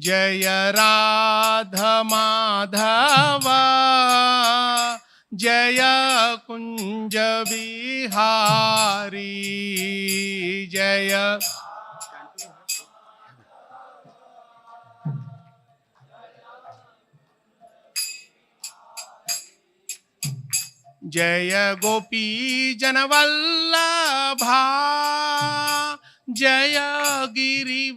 जय राधा माधव जय कुंज बिहारी जय जय गोपी जनवल्लभा जय गिरिवरधारी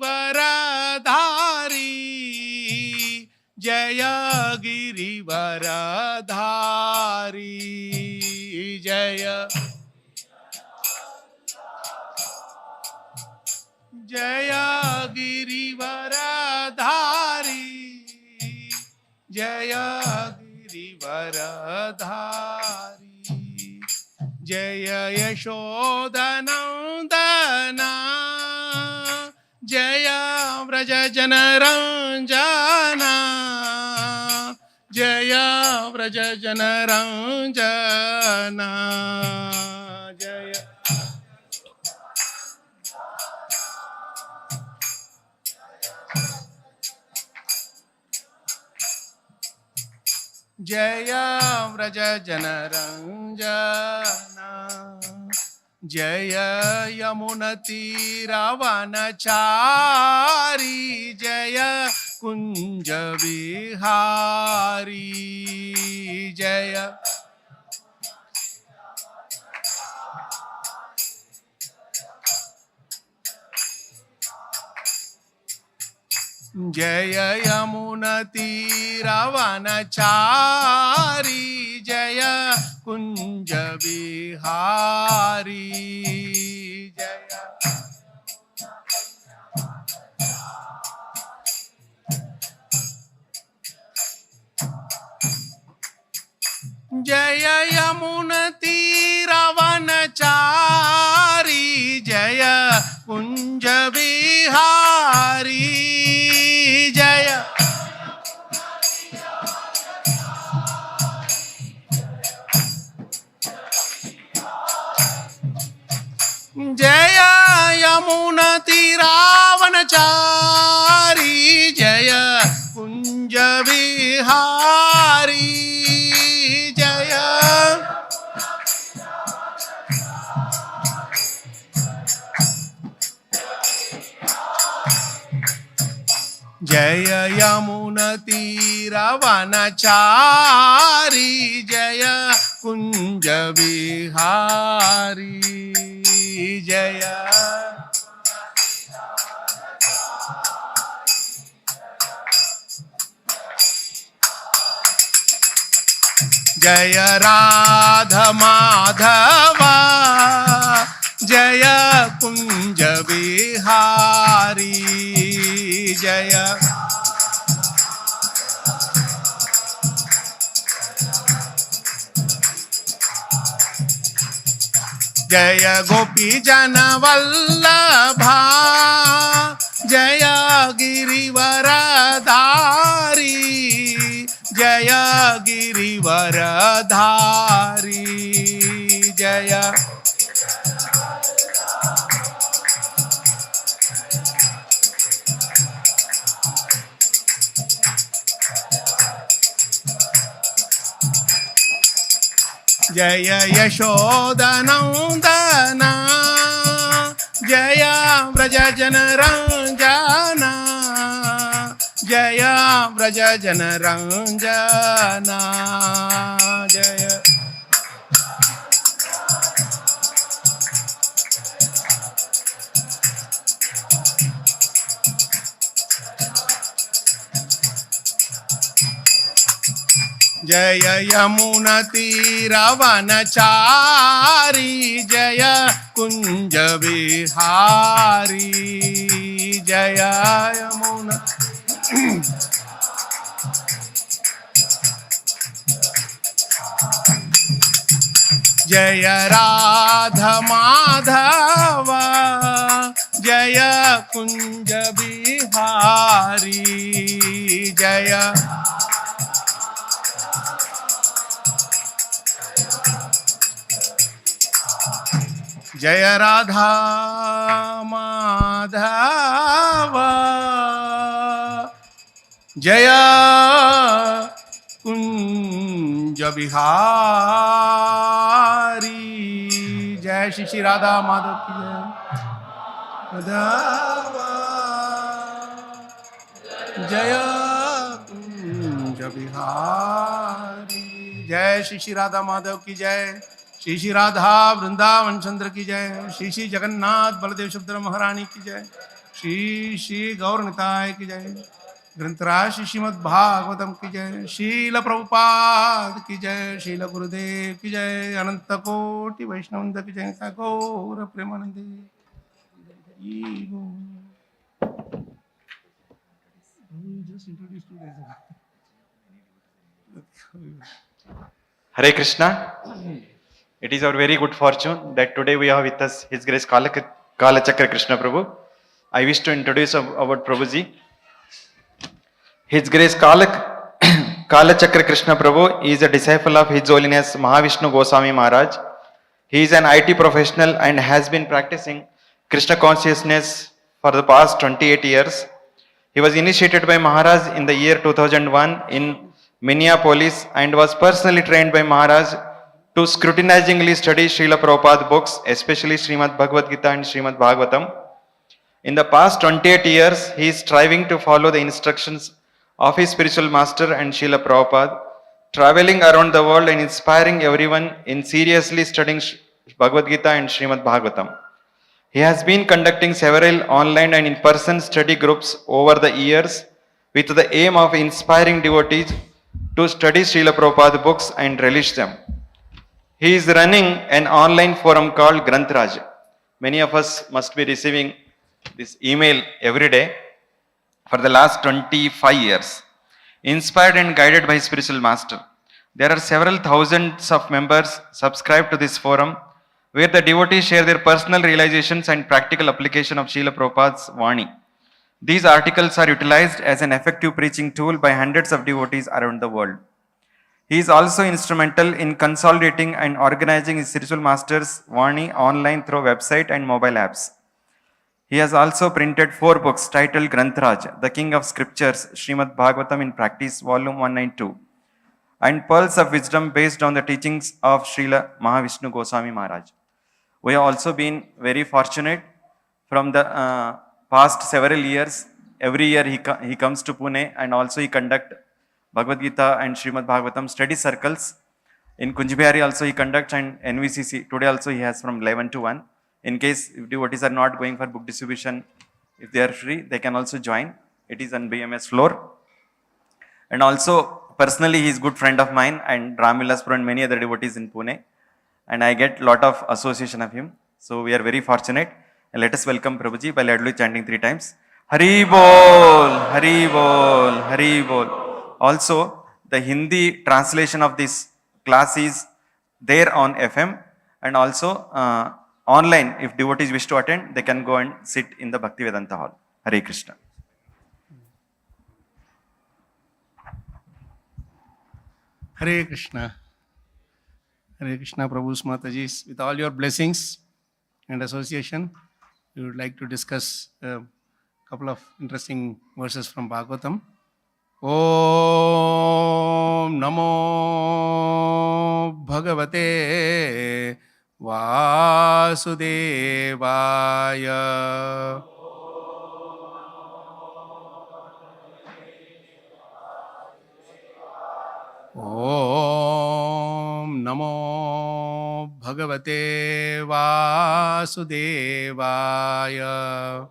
जय गिरिवरधारी जय जय गिरिवरधारी जय गिरिवरधारी जय यशोदनंदना जय व्रज जनरंजना जय व्रज जनरंजना जय जय व्रज जनरंजना जय यमुनतीरवनचारी जय कुंज बिहारी जय जय यमुनतीरवनचारी जय कुंज बिहारी जय जय यमुनतीरवनचारी जय कुंज बिहारी जय जय यमुनतीरवनचारी जय कुंज बिहारी जय जय यमुनतीरवनचारी जय कुंज बिहारी जय जय राधा माधव जय कुंज बिहारी जय जय गोपी जनवल्लभा जय गिरिवरधारी जय गिरिवरधारी जय जय यशोदनंदना जय व्रज जनरंजना जय व्रज जनरंजना जय जय यमुनतीरवनचारी जय कुंज बिहारी जय यमुना जय राधा माधव जय कुंज बिहारी जय जय Radha Madhav Jaya Kunja Bihari. Jai Shri Shri Radha Madhav ki jai. Madhava Jaya Kunja Bihari. Jai Shri Shri Radha Madhav ki jai. Shri Shri Radha Vrindavan Chandra ki jai. Shri Shri Jagannath Baladev Subhadra Maharani ki jai. Shri Shri Gaur Nitai ki jai. ग्रंथराज Shrimad Bhagavatam की जय. शील प्रभुपाद की जय. शील गुरुदेव की जय. अनंत कोटि वैष्णवंद की जय. गौर प्रेमानंदे. Hare Krishna. It is our very good fortune that today we have with us His Grace Kalachakra Krishna Prabhu. I wish to introduce our Prabhuji. His Grace Kalachakra Krishna Prabhu is a disciple of His Holiness Mahavishnu Goswami Maharaj. He is an IT professional and has been practicing Krishna consciousness for the past 28 years. He was initiated by Maharaj in the year 2001 in Minneapolis and was personally trained by Maharaj to scrutinizingly study Srila Prabhupada books, especially Srimad Bhagavad Gita and Srimad Bhagavatam. In the past 28 years, he is striving to follow the instructions of his spiritual master and Srila Prabhupada, traveling around the world and inspiring everyone in seriously studying Bhagavad Gita and Srimad Bhagavatam. He has been conducting several online and in-person study groups over the years with the aim of inspiring devotees to study Srila Prabhupada books and relish them. He is running an online forum called Granthraj. Many of us must be receiving this email every day for the last 25 years. Inspired and guided by spiritual master. There are several thousands of members subscribed to this forum where the devotees share their personal realizations and practical application of Srila Prabhupada's Vani. These articles are utilized as an effective preaching tool by hundreds of devotees around the world. He is also instrumental in consolidating and organizing his spiritual master's Vani online through website and mobile apps. He has also printed 4 books titled Granthraj, The King of Scriptures, Srimad Bhagavatam in Practice, Volume 192, and Pearls of Wisdom based on the teachings of Srila Mahavishnu Goswami Maharaj. We have also been very fortunate from the past several years. Every year he comes to Pune and also he conducts Bhagavad Gita and Srimad Bhagavatam study circles. In Kunjbihari also he conducts, and NVCC, today also he has from 11 to 1. In case if devotees are not going for book distribution, if they are free, they can also join. It is on BMS floor. And also personally he is a good friend of mine and Ramilaspur and many other devotees in Pune. And I get lot of association of him. So we are very fortunate. And let us welcome Prabhuji by loudly chanting 3 times. Hari Bol, Hari Bol, Hari Bol. Also, the Hindi translation of this class is there on FM, and also online. If devotees wish to attend, they can go and sit in the Bhaktivedanta hall. Hare Krishna. Hare Krishna. Hare Krishna, Prabhu's Mataji. With all your blessings and association, we would like to discuss a couple of interesting verses from Bhagavatam. Om Namo Bhagavate Vasudevaya. Om Namo Bhagavate Vasudevaya.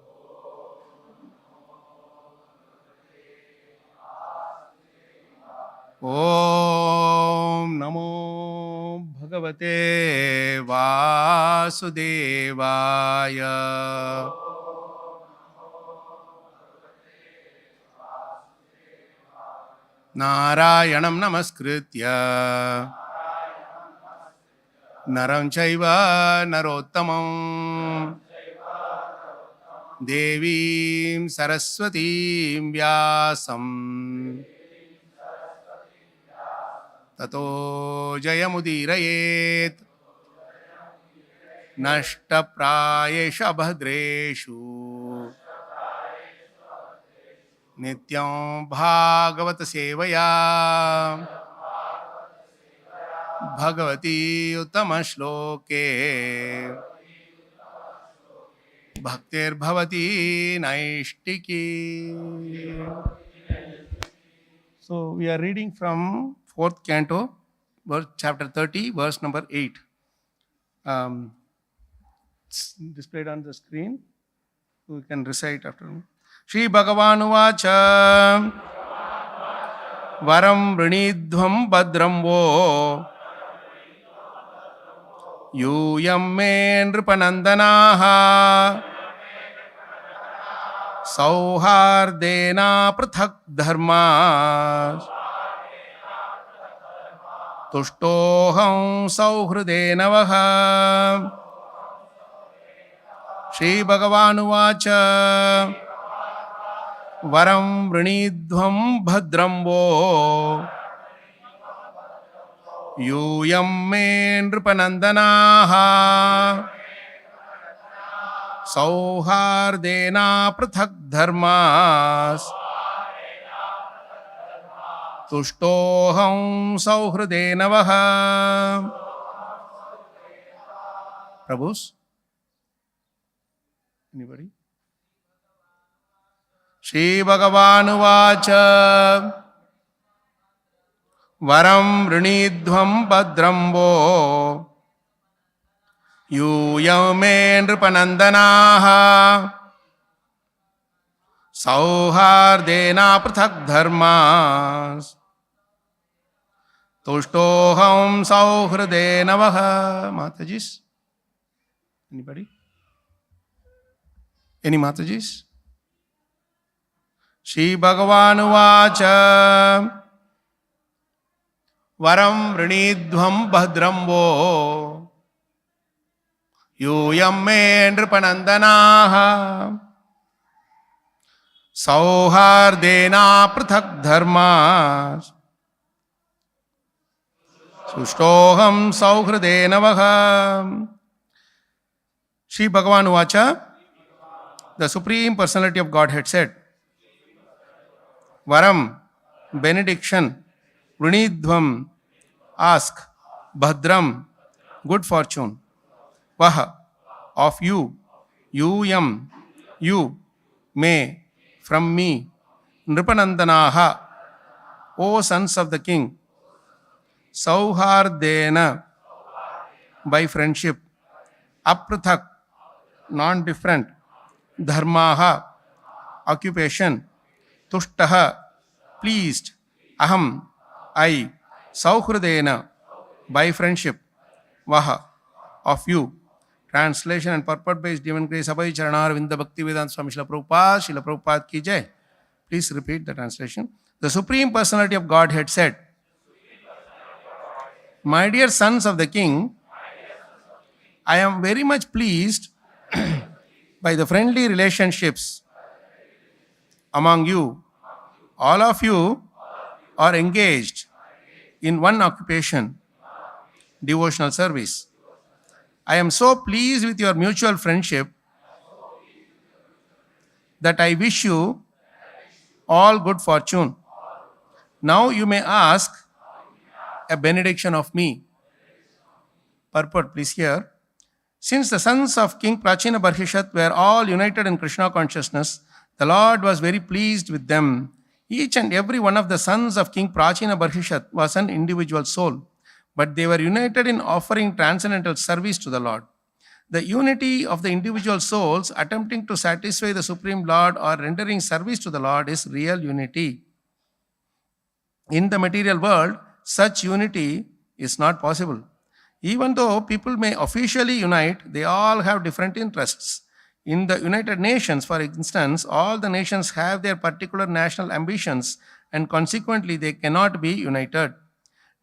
Om Namo Bhagavate Vasudevaya. Narayanam Namaskritya Naram Chaiva Narottamam Devim Saraswatim Vyasam Tato Jayamudirayet Nashtaprayesha Bhadreshu नित्यं भागवत सेवया भगवती उत्तम श्लोके भक्तिर्भवती नैष्टिकी. So we are reading from 4th canto, chapter 30, verse number 8. It's displayed on the screen. We can recite after me. Shri Bhagavan Uvacha Varam Vrinidhvam Badram Vo Yuyam Me Nripanandanaha Sauhardena Prathak Dharma Tushtoham Sauhridena Vaha. Shri Bhagavan Uvacha Varam Vrinidhvam Bhadram Vo Yuyam Me Nripanandanaha Sauhardena Prathak Dharmas Tushtoham Sauhridena Vaha. Prabhus? Anybody? Shri Bhagavan Uvacha Varam Vrinidhvam Bhadram Vo Yuyam Me Nripanandanaha Sauhardena Prathak Dharmas Tushtoham Sauhridena Vaha. Matajis? Anybody? Any Matajis? Shri Bhagavan Uvacha Varam Vrinidhvam Bhadram Vo Yuyam Me Nripanandanaha Sauhardena Prathak Dharmas Sushtoham Sauhridena Vaha. Shri Bhagavan Uvacha, the Supreme Personality of Godhead said, Varam, benediction, Vrinidhvam, ask, Bhadram, good fortune, Vaha, of you, Yuyam, you, may, from me, Nripanandanaha, O sons of the king, Sauhardena, by friendship, Aprathak, non-different, Dharmaha, occupation, Tushtaha, pleased, Aham, I, Sauhridena, by friendship, Vaha, of you. Translation and purport by His Divine Grace Abhay Charanar Vinda Bhakti Vedanta Swami Srila Prabhupada ki jai. Please repeat the translation. The Supreme Personality of Godhead said, My dear sons of the King, I am very much pleased by the friendly relationships among you. All of you are engaged in one occupation, devotional service. I am so pleased with your mutual friendship that I wish you all good fortune. Now you may ask a benediction of me. Purport, please hear. Since the sons of King Prachina Barhishat were all united in Krishna consciousness, the Lord was very pleased with them. Each and every one of the sons of King Prachina Barhishat was an individual soul, but they were united in offering transcendental service to the Lord. The unity of the individual souls attempting to satisfy the Supreme Lord or rendering service to the Lord is real unity. In the material world, such unity is not possible. Even though people may officially unite, they all have different interests. In the United Nations, for instance, all the nations have their particular national ambitions and consequently they cannot be united.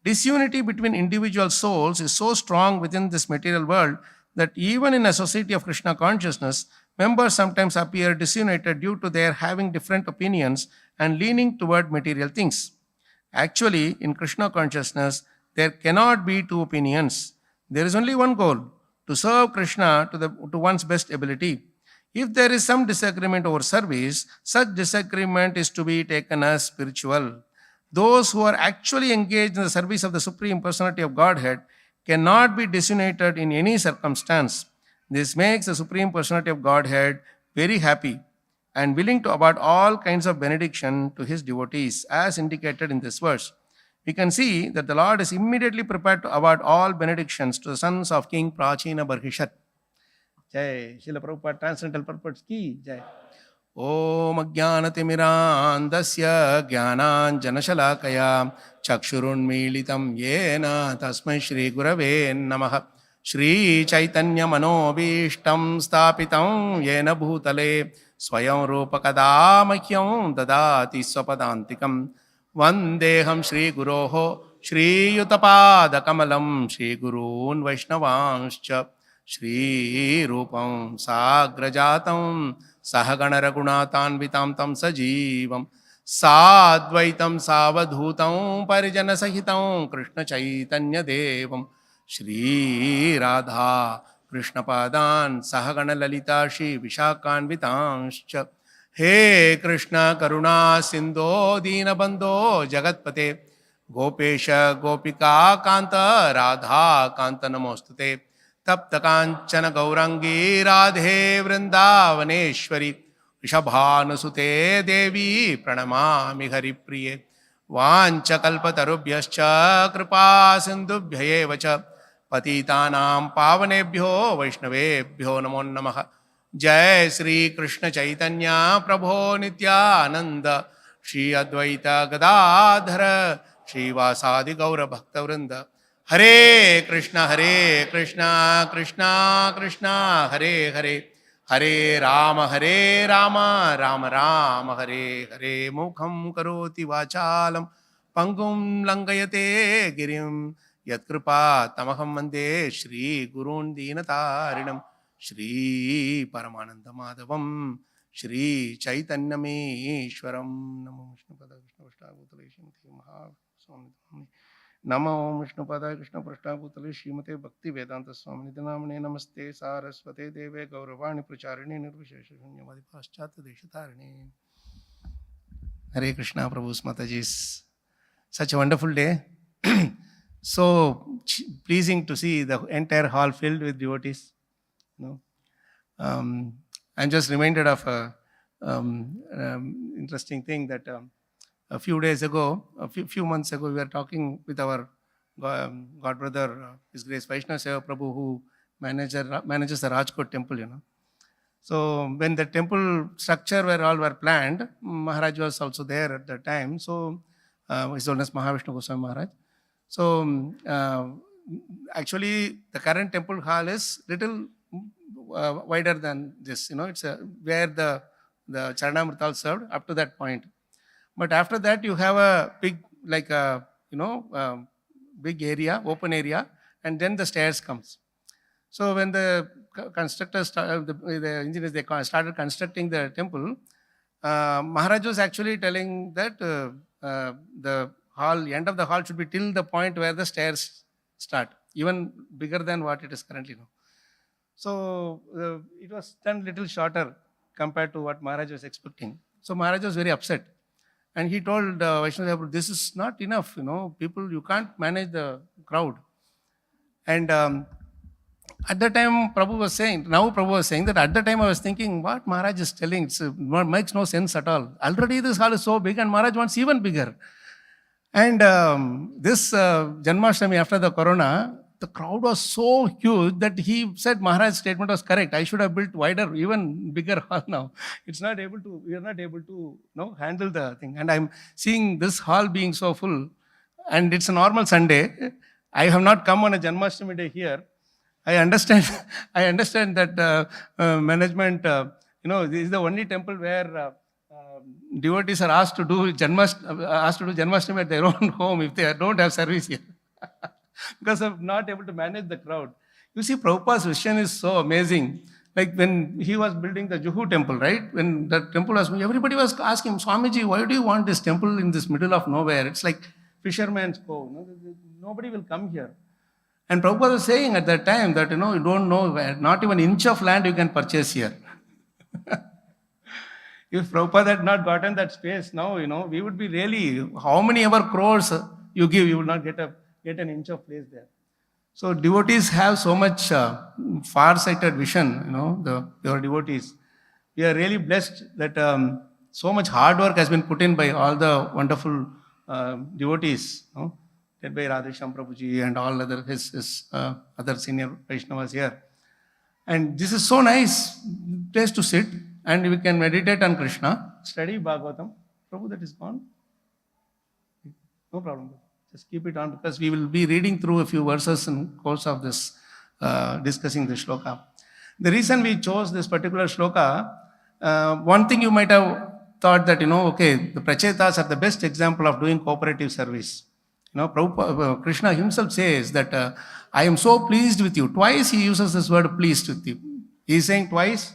Disunity between individual souls is so strong within this material world that even in a society of Krishna consciousness, members sometimes appear disunited due to their having different opinions and leaning toward material things. Actually, in Krishna consciousness, there cannot be two opinions. There is only one goal, to serve Krishna to one's best ability. If there is some disagreement over service, such disagreement is to be taken as spiritual. Those who are actually engaged in the service of the Supreme Personality of Godhead cannot be disunited in any circumstance. This makes the Supreme Personality of Godhead very happy and willing to award all kinds of benediction to his devotees, as indicated in this verse. We can see that the Lord is immediately prepared to award all benedictions to the sons of King Prachina Barhishat. Jai Srila Prabhupada Transcendental Purpose Ki Jai. Om Ajnanatimirandasya Jnananjanashalakaya Chakshurunmilitam Yena Tasmai Shri Gurave Namaha. Shri Chaitanya Manobishtam Stapitam Yena Bhutale Swayam Rupakadamakyam Dadati Swapadantikam Vandeham Shri Guroho Shri Yutapada Kamalam Shri Gurun Vaishnavanscha Shri Rupam Sagrajatam Sahagana Ragunatanvitam Tam Sajivam Sadvaitam Savadhutam Parijana Sahitam Krishna Chaitanya Devam Shri Radha Krishna Padan Sahagana Lalita Shri Vishakkanvitanscha He Krishna Karuna Sindho Dina Bandho Jagatpate Gopesha Gopika Kanta Radha Kanta Namostute Tapta Kanchana Gaurangi Radhe Vrindavaneshwari Rishabhanusute Devi Pranamami Hari Priye Vancha Kalpatarubhyascha Kripa Sindhubhyayevacha Patitanam Pavanebhyo Vaishnavebhyo Namo Namaha Jai Sri Krishna Chaitanya Prabhu Nityananda Shri Advaita Gadadhara Shri Vasadi Gaura Bhakta Vrinda Hare Krishna Krishna Krishna Hare Hare Hare Rama Rama Rama Hare Hare Mukham Karoti Vachalam Pangum Langayate Girim Yatkripa Tamaham Mande Shri Gurun Dinatarinam Shri Paramananda Madhavam Shri Chaitanya Ishwaram Namo Vishnu Pada Krishna Prashtha Maha Swami Namo Vishnu Pada Krishna Prashtha Shrimate Bhakti Vedanta Swami Namane Namaste Saraswate Deve Gauravani Pracharini Nirvishesha Shunyavadi Paschata Deshatarani. Hare Krishna Prabhu's Mataji's. Such a wonderful day. So pleasing to see the entire hall filled with devotees. No? I'm just reminded of a interesting thing that a few days ago, a few months ago, we were talking with our God brother, His Grace Vaishnava Seva Prabhu, who manages the Rajkot temple, So when the temple structure were planned, Maharaj was also there at the time. So His Holiness Mahavishnu Goswami Maharaj. So actually, the current temple hall is little wider than this. It's where the Charanamrital served up to that point. But after that, you have a big, big area, open area, and then the stairs comes. So when the constructors, the engineers, they started constructing the temple, Maharaj was actually telling that the hall, end of the hall should be till the point where the stairs start, even bigger than what it is currently now. So it was done little shorter compared to what Maharaj was expecting. So Maharaj was very upset. And he told Vaishnava, this is not enough, people, you can't manage the crowd. And at the time, Prabhu was saying that at the time I was thinking, what Maharaj is telling, it makes no sense at all. Already this hall is so big and Maharaj wants even bigger. And this Janmashtami after the Corona, the crowd was so huge that he said Maharaj's statement was correct. I should have built wider, even bigger hall now. We are not able to handle the thing. And I'm seeing this hall being so full, and it's a normal Sunday. I have not come on a Janmashtami day here. I understand that management, this is the only temple where devotees are asked to do Janmashtami at their own home if they don't have service here. Because of not able to manage the crowd. You see, Prabhupada's vision is so amazing. Like when he was building the Juhu temple, right? When the temple was, everybody was asking him, Swamiji, why do you want this temple in this middle of nowhere? It's like fisherman's cove. Nobody will come here. And Prabhupada was saying at that time that, you don't know, not even an inch of land you can purchase here. If Prabhupada had not gotten that space now, we would be really, how many ever crores you give, you will not get an inch of place there. So devotees have so much far-sighted vision, your devotees. We are really blessed that so much hard work has been put in by all the wonderful devotees, led by Radhesham Prabhuji and all his other senior Vaishnavas here. And this is so nice place to sit, and we can meditate on Krishna, study Bhagavatam. Prabhu, that is gone. No problem. Just keep it on, because we will be reading through a few verses in course of this, discussing the shloka. The reason we chose this particular shloka, one thing you might have thought that, okay, the prachetas are the best example of doing cooperative service. Prabhupada, Krishna himself says that I am so pleased with you. Twice he uses this word pleased with you. He is saying twice,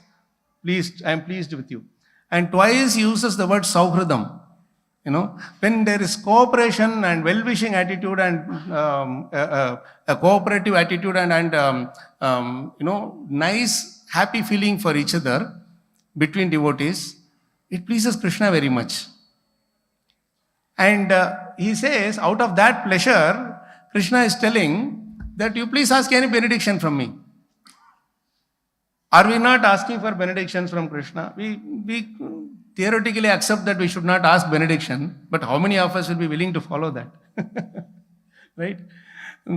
pleased, I am pleased with you. And twice he uses the word sauhridam. When there is cooperation and well-wishing attitude and a cooperative attitude and nice, happy feeling for each other between devotees, it pleases Krishna very much. And he says, out of that pleasure, Krishna is telling that you please ask any benediction from me. Are we not asking for benedictions from Krishna? We theoretically accept that we should not ask benediction, but how many of us will be willing to follow that? Right?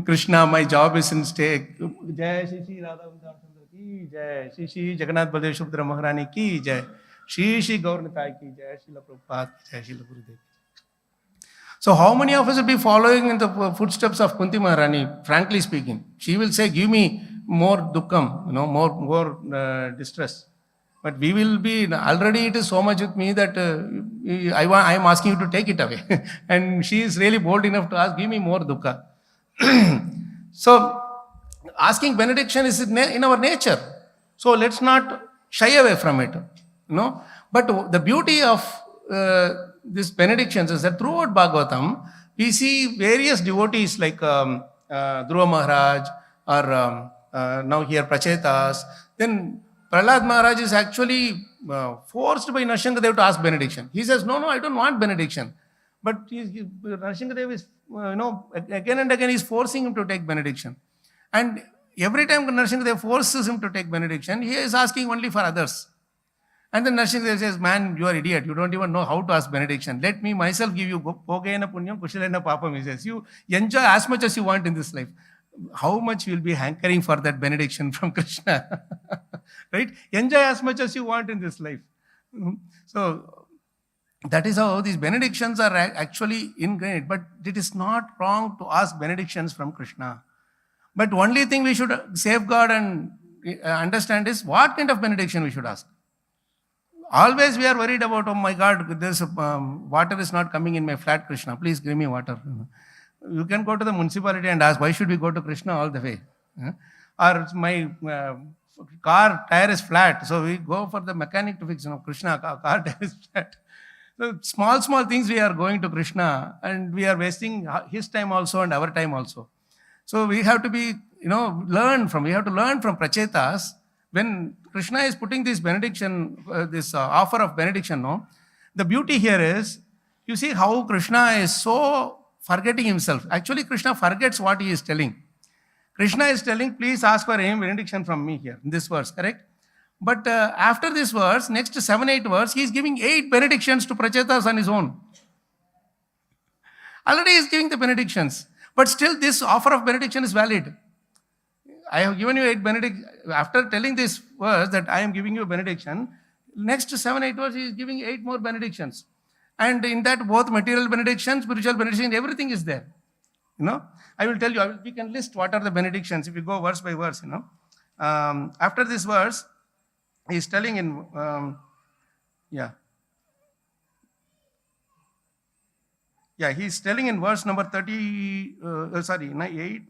Krishna, my job is in stake. Jai Shri Radha Vrindavan ki jai, Shri Jagannath Baladev Subhadra Maharani ki jai, Shri Gaur Nitai ki jai, Srila Prabhupada ki jai, Srila Gurudev. So how many of us will be following in the footsteps of Kunti Maharani, frankly speaking? She will say, give me more dukkam, more distress. But we will be, already it is so much with me that I am asking you to take it away. And she is really bold enough to ask, give me more dukkha. So asking benediction is in our nature. So let's not shy away from it. But the beauty of these benedictions is that throughout Bhagavatam, we see various devotees like Dhruva Maharaj or now here Prachetas. Then Prahlad Maharaj is actually forced by Nrsimhadev to ask benediction. He says, no, I don't want benediction. But Nrsimhadev is, again and again, he is forcing him to take benediction. And every time Nrsimhadev forces him to take benediction, he is asking only for others. And then Nrsimhadev says, man, you are idiot. You don't even know how to ask benediction. Let me myself give you Bhogena Punyam, Kushalena Papam. He says, you enjoy as much as you want in this life. How much you will be hankering for that benediction from Krishna? Right? Enjoy as much as you want in this life. So that is how these benedictions are actually ingrained. But it is not wrong to ask benedictions from Krishna. But only thing we should safeguard and understand is what kind of benediction we should ask. Always we are worried about, oh my God, this water is not coming in my flat, Krishna. Please give me water. You can go to the municipality and ask, why should we go to Krishna all the way? Or my car tire is flat, so we go for the mechanic to fix. Krishna, car tire is flat. So small things we are going to Krishna, and we are wasting his time also and our time also. So we have to be, we have to learn from Prachetas. When Krishna is putting this benediction, this offer of benediction, the beauty here is, you see how Krishna is so forgetting himself. Actually, Krishna forgets what he is telling. Krishna is telling, please ask for any benediction from me here, in this verse, correct? But after this verse, next 7-8 verse, he is giving 8 benedictions to Prachetas on his own. Already he is giving the benedictions. But still this offer of benediction is valid. I have given you 8 benedictions. After telling this verse that I am giving you a benediction, next 7-8 verse, he is giving 8 more benedictions. And in that, both material benediction, spiritual benediction, everything is there. I will tell you, we can list what are the benedictions if you go verse by verse. After this verse, he is telling in, he is telling in verse number 8,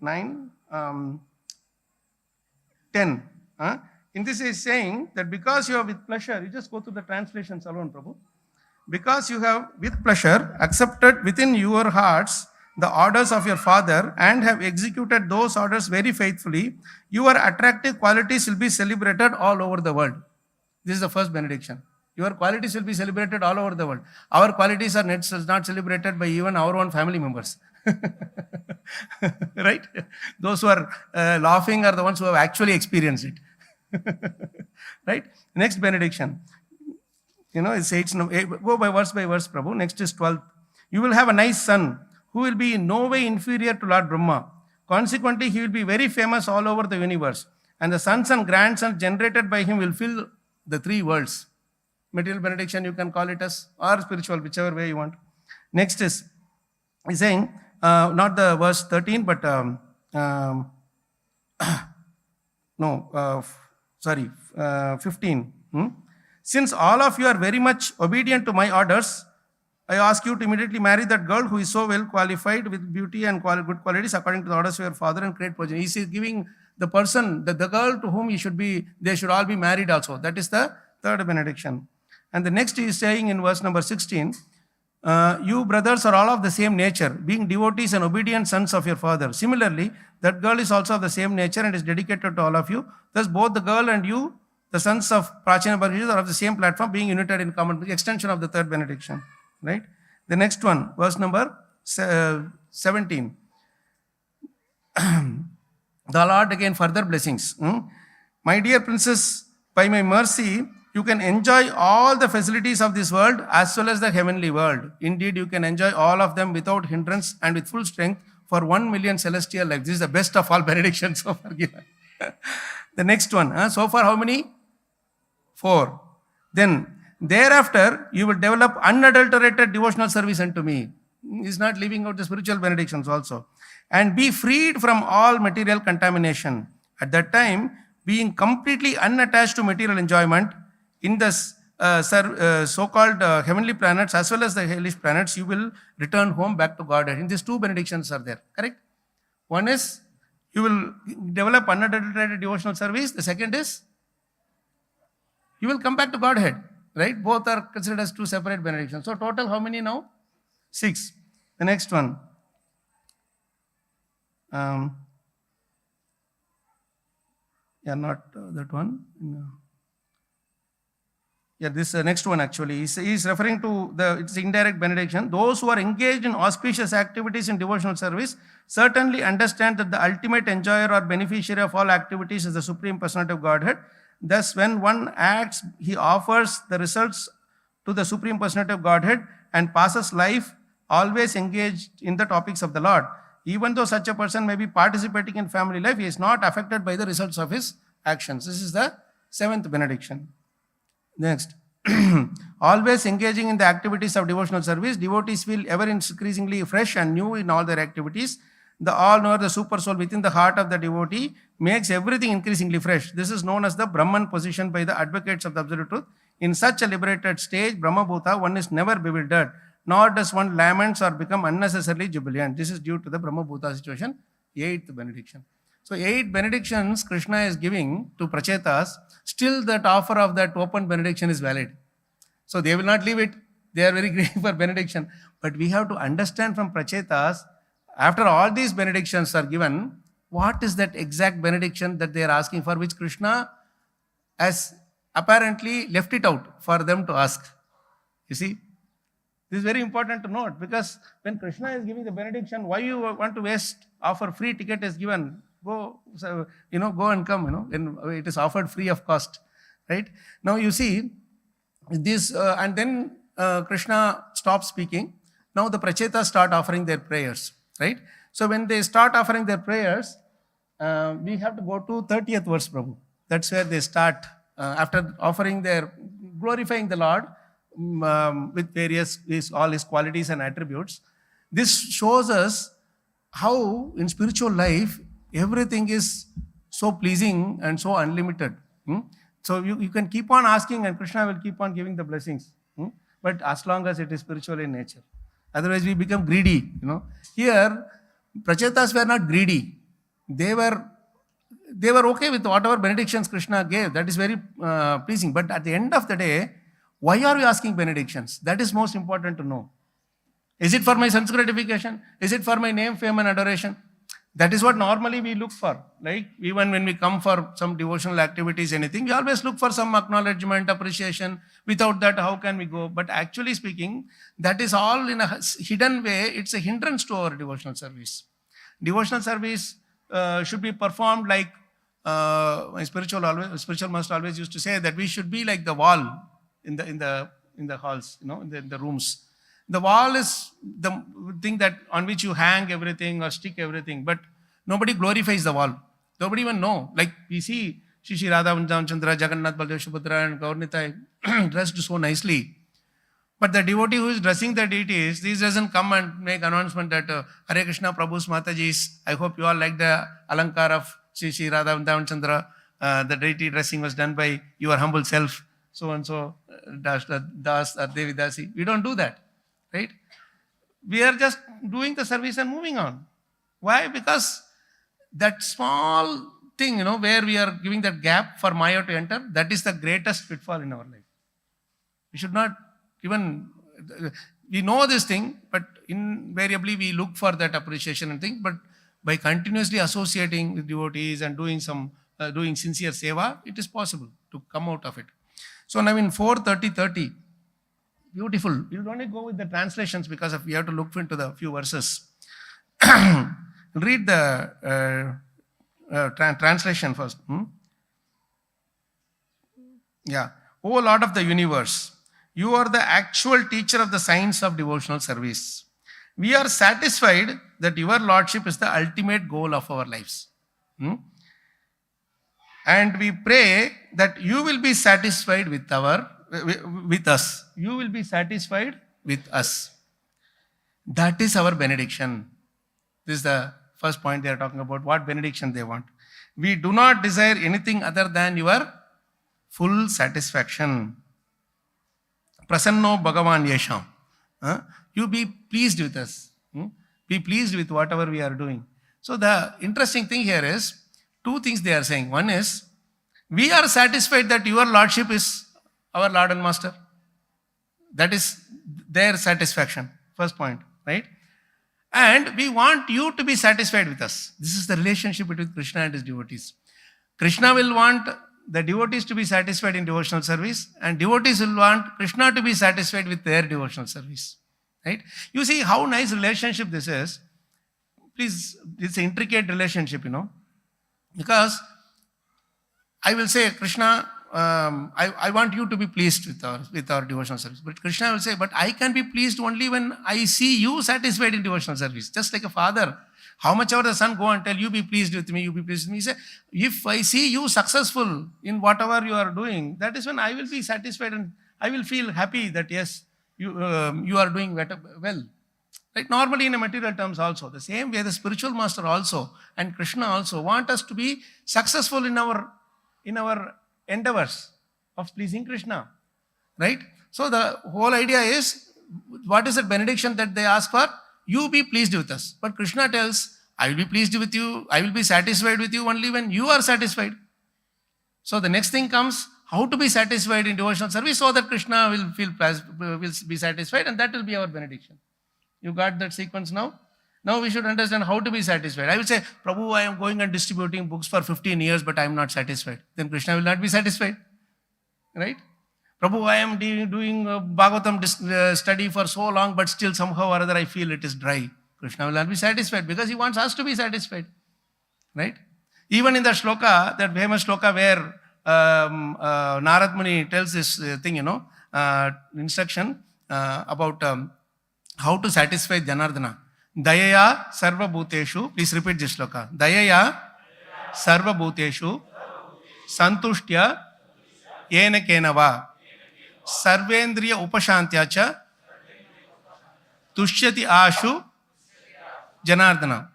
9, 10. In this he is saying that because you have with pleasure, you just go to the translations alone, Prabhu. Because you have with pleasure accepted within your hearts the orders of your father and have executed those orders very faithfully, your attractive qualities will be celebrated all over the world. This is the first benediction. Your qualities will be celebrated all over the world. Our qualities are not celebrated by even our own family members. Right? Those who are laughing are the ones who have actually experienced it. Right? Next benediction. It says, go by verse, Prabhu. Next is 12th. You will have a nice son who will be in no way inferior to Lord Brahma. Consequently, he will be very famous all over the universe. And the sons and grandsons generated by him will fill the three worlds. Material benediction, you can call it as, or spiritual, whichever way you want. Next is, he's saying, not the verse 13, but, 15. Since all of you are very much obedient to my orders, I ask you to immediately marry that girl who is so well qualified with beauty and good qualities according to the orders of your father and create progeny. He is giving the person, the girl to whom they should all be married also. That is the third benediction. And the next is saying in verse number 16, you brothers are all of the same nature, being devotees and obedient sons of your father. Similarly, that girl is also of the same nature and is dedicated to all of you. Thus both the girl and you, the sons of Prachina Bhargishas, are of the same platform, being united in common. Extension of the third benediction. Right? The next one, verse number 17. The Lord again further blessings. My dear princess, by my mercy, you can enjoy all the facilities of this world as well as the heavenly world. Indeed, you can enjoy all of them without hindrance and with full strength for 1 million celestial lives. This is the best of all benedictions so far given. The next one, so far how many? 4. Then, thereafter, you will develop unadulterated devotional service unto me. He's not leaving out the spiritual benedictions also. And be freed from all material contamination. At that time, being completely unattached to material enjoyment, in the so-called heavenly planets as well as the hellish planets, you will return home back to Godhead. In these two benedictions are there, correct? One is, you will develop unadulterated devotional service. The second is, you will come back to Godhead, right? Both are considered as two separate benedictions. So total how many now? 6. The next one. Not that one. No. This next one actually. He's referring to it's indirect benediction. Those who are engaged in auspicious activities in devotional service certainly understand that the ultimate enjoyer or beneficiary of all activities is the Supreme Personality of Godhead. Thus, when one acts, he offers the results to the Supreme Personality of Godhead and passes life always engaged in the topics of the Lord. Even though such a person may be participating in family life, he is not affected by the results of his actions. This is the 7th benediction. Next, always engaging in the activities of devotional service, devotees feel ever increasingly fresh and new in all their activities. The all-knower, the super soul within the heart of the devotee makes everything increasingly fresh. This is known as the Brahman position by the advocates of the absolute truth. In such a liberated stage, Brahma Bhuta, one is never bewildered, nor does one laments or become unnecessarily jubilant. This is due to the Brahma Bhuta situation. 8th benediction. So 8 benedictions Krishna is giving to Prachetas. Still that offer of that open benediction is valid. So they will not leave it. They are very grateful for benediction. But we have to understand from Prachetas, after all these benedictions are given, what is that exact benediction that they are asking for, which Krishna has apparently left it out for them to ask. You see, this is very important to note, because when Krishna is giving the benediction, why you want to waste? Offer free ticket is given. Go and come, and it is offered free of cost, right? Now you see this, and then Krishna stops speaking. Now the Prachetas start offering their prayers, right? So when they start offering their prayers, we have to go to 30th verse, Prabhu. That's where they start, after offering glorifying the Lord with all his qualities and attributes. This shows us how in spiritual life, everything is so pleasing and so unlimited. So you can keep on asking and Krishna will keep on giving the blessings. But as long as it is spiritual in nature. Otherwise we become greedy. Here, Prachetas were not greedy. They were okay with whatever benedictions Krishna gave. That is very pleasing. But at the end of the day, why are we asking benedictions? That is most important to know. Is it for my sense gratification? Is it for my name, fame and adoration? That is what normally we look for. Like even when we come for some devotional activities, anything, we always look for some acknowledgement, appreciation. Without that, how can we go? But actually speaking, that is all in a hidden way. It's a hindrance to our devotional service. Devotional service should be performed like my spiritual master always used to say that we should be like the wall in the halls, in the rooms. The wall is the thing that on which you hang everything or stick everything, but nobody glorifies the wall. Nobody even know. Like we see Shri Radha Chandra, Jagannath, Baldev, Subhadra and Gaurnitai dressed so nicely. But the devotee who is dressing the deities, this doesn't come and make announcement that Hare Krishna Prabhu's Matajis, I hope you all like the alankar of Shri Radha Chandra. The deity dressing was done by your humble self, so and so, Das or Devi Dasi. We don't do that. Right? We are just doing the service and moving on. Why? Because that small thing, where we are giving that gap for Maya to enter, that is the greatest pitfall in our life. We should not even, we know this thing, but invariably we look for that appreciation and thing, but by continuously associating with devotees and doing sincere seva, it is possible to come out of it. So now in 4:30:30, beautiful. We will only go with the translations because we have to look into the few verses. Read the translation first. Yeah. O Lord of the universe, you are the actual teacher of the science of devotional service. We are satisfied that your Lordship is the ultimate goal of our lives. And we pray that you will be satisfied with us. You will be satisfied with us. That is our benediction. This is the first point they are talking about. What benediction they want. We do not desire anything other than your full satisfaction. Prasanno Bhagavan Yesham. You be pleased with us. Be pleased with whatever we are doing. So the interesting thing here is, two things they are saying. One is, we are satisfied that your Lordship is our Lord and Master. That is their satisfaction. First point, right? And we want you to be satisfied with us. This is the relationship between Krishna and his devotees. Krishna will want the devotees to be satisfied in devotional service, and devotees will want Krishna to be satisfied with their devotional service. Right? You see how nice relationship this is. Please, it's an intricate relationship, because I will say, Krishna, I want you to be pleased with our devotional service. But Krishna will say, but I can be pleased only when I see you satisfied in devotional service. Just like a father. How much ever the son go and tell, you be pleased with me, you be pleased with me. He say, if I see you successful in whatever you are doing, that is when I will be satisfied and I will feel happy that yes, you are doing well. Right? Normally in a material terms also. The same way the spiritual master also and Krishna also want us to be successful in our endeavors of pleasing Krishna. Right? So the whole idea is, what is the benediction that they ask for? You be pleased with us. But Krishna tells, I will be pleased with you, I will be satisfied with you only when you are satisfied. So the next thing comes, how to be satisfied in devotional service so that Krishna will be satisfied, and that will be our benediction. You got that sequence now? Now we should understand how to be satisfied. I will say, Prabhu, I am going and distributing books for 15 years, but I am not satisfied. Then Krishna will not be satisfied. Right? Prabhu, I am doing Bhagavatam study for so long, but still somehow or other I feel it is dry. Krishna will not be satisfied because he wants us to be satisfied. Right? Even in the shloka, that famous shloka where Narad Muni tells this thing, instruction about how to satisfy Janardana. Dayaya sarva bhuteshu. Please repeat this shloka. Dayaya sarva bhuteshu santushtya yena kenava sarvendriya upashantya cha tushyati ashu Janardana.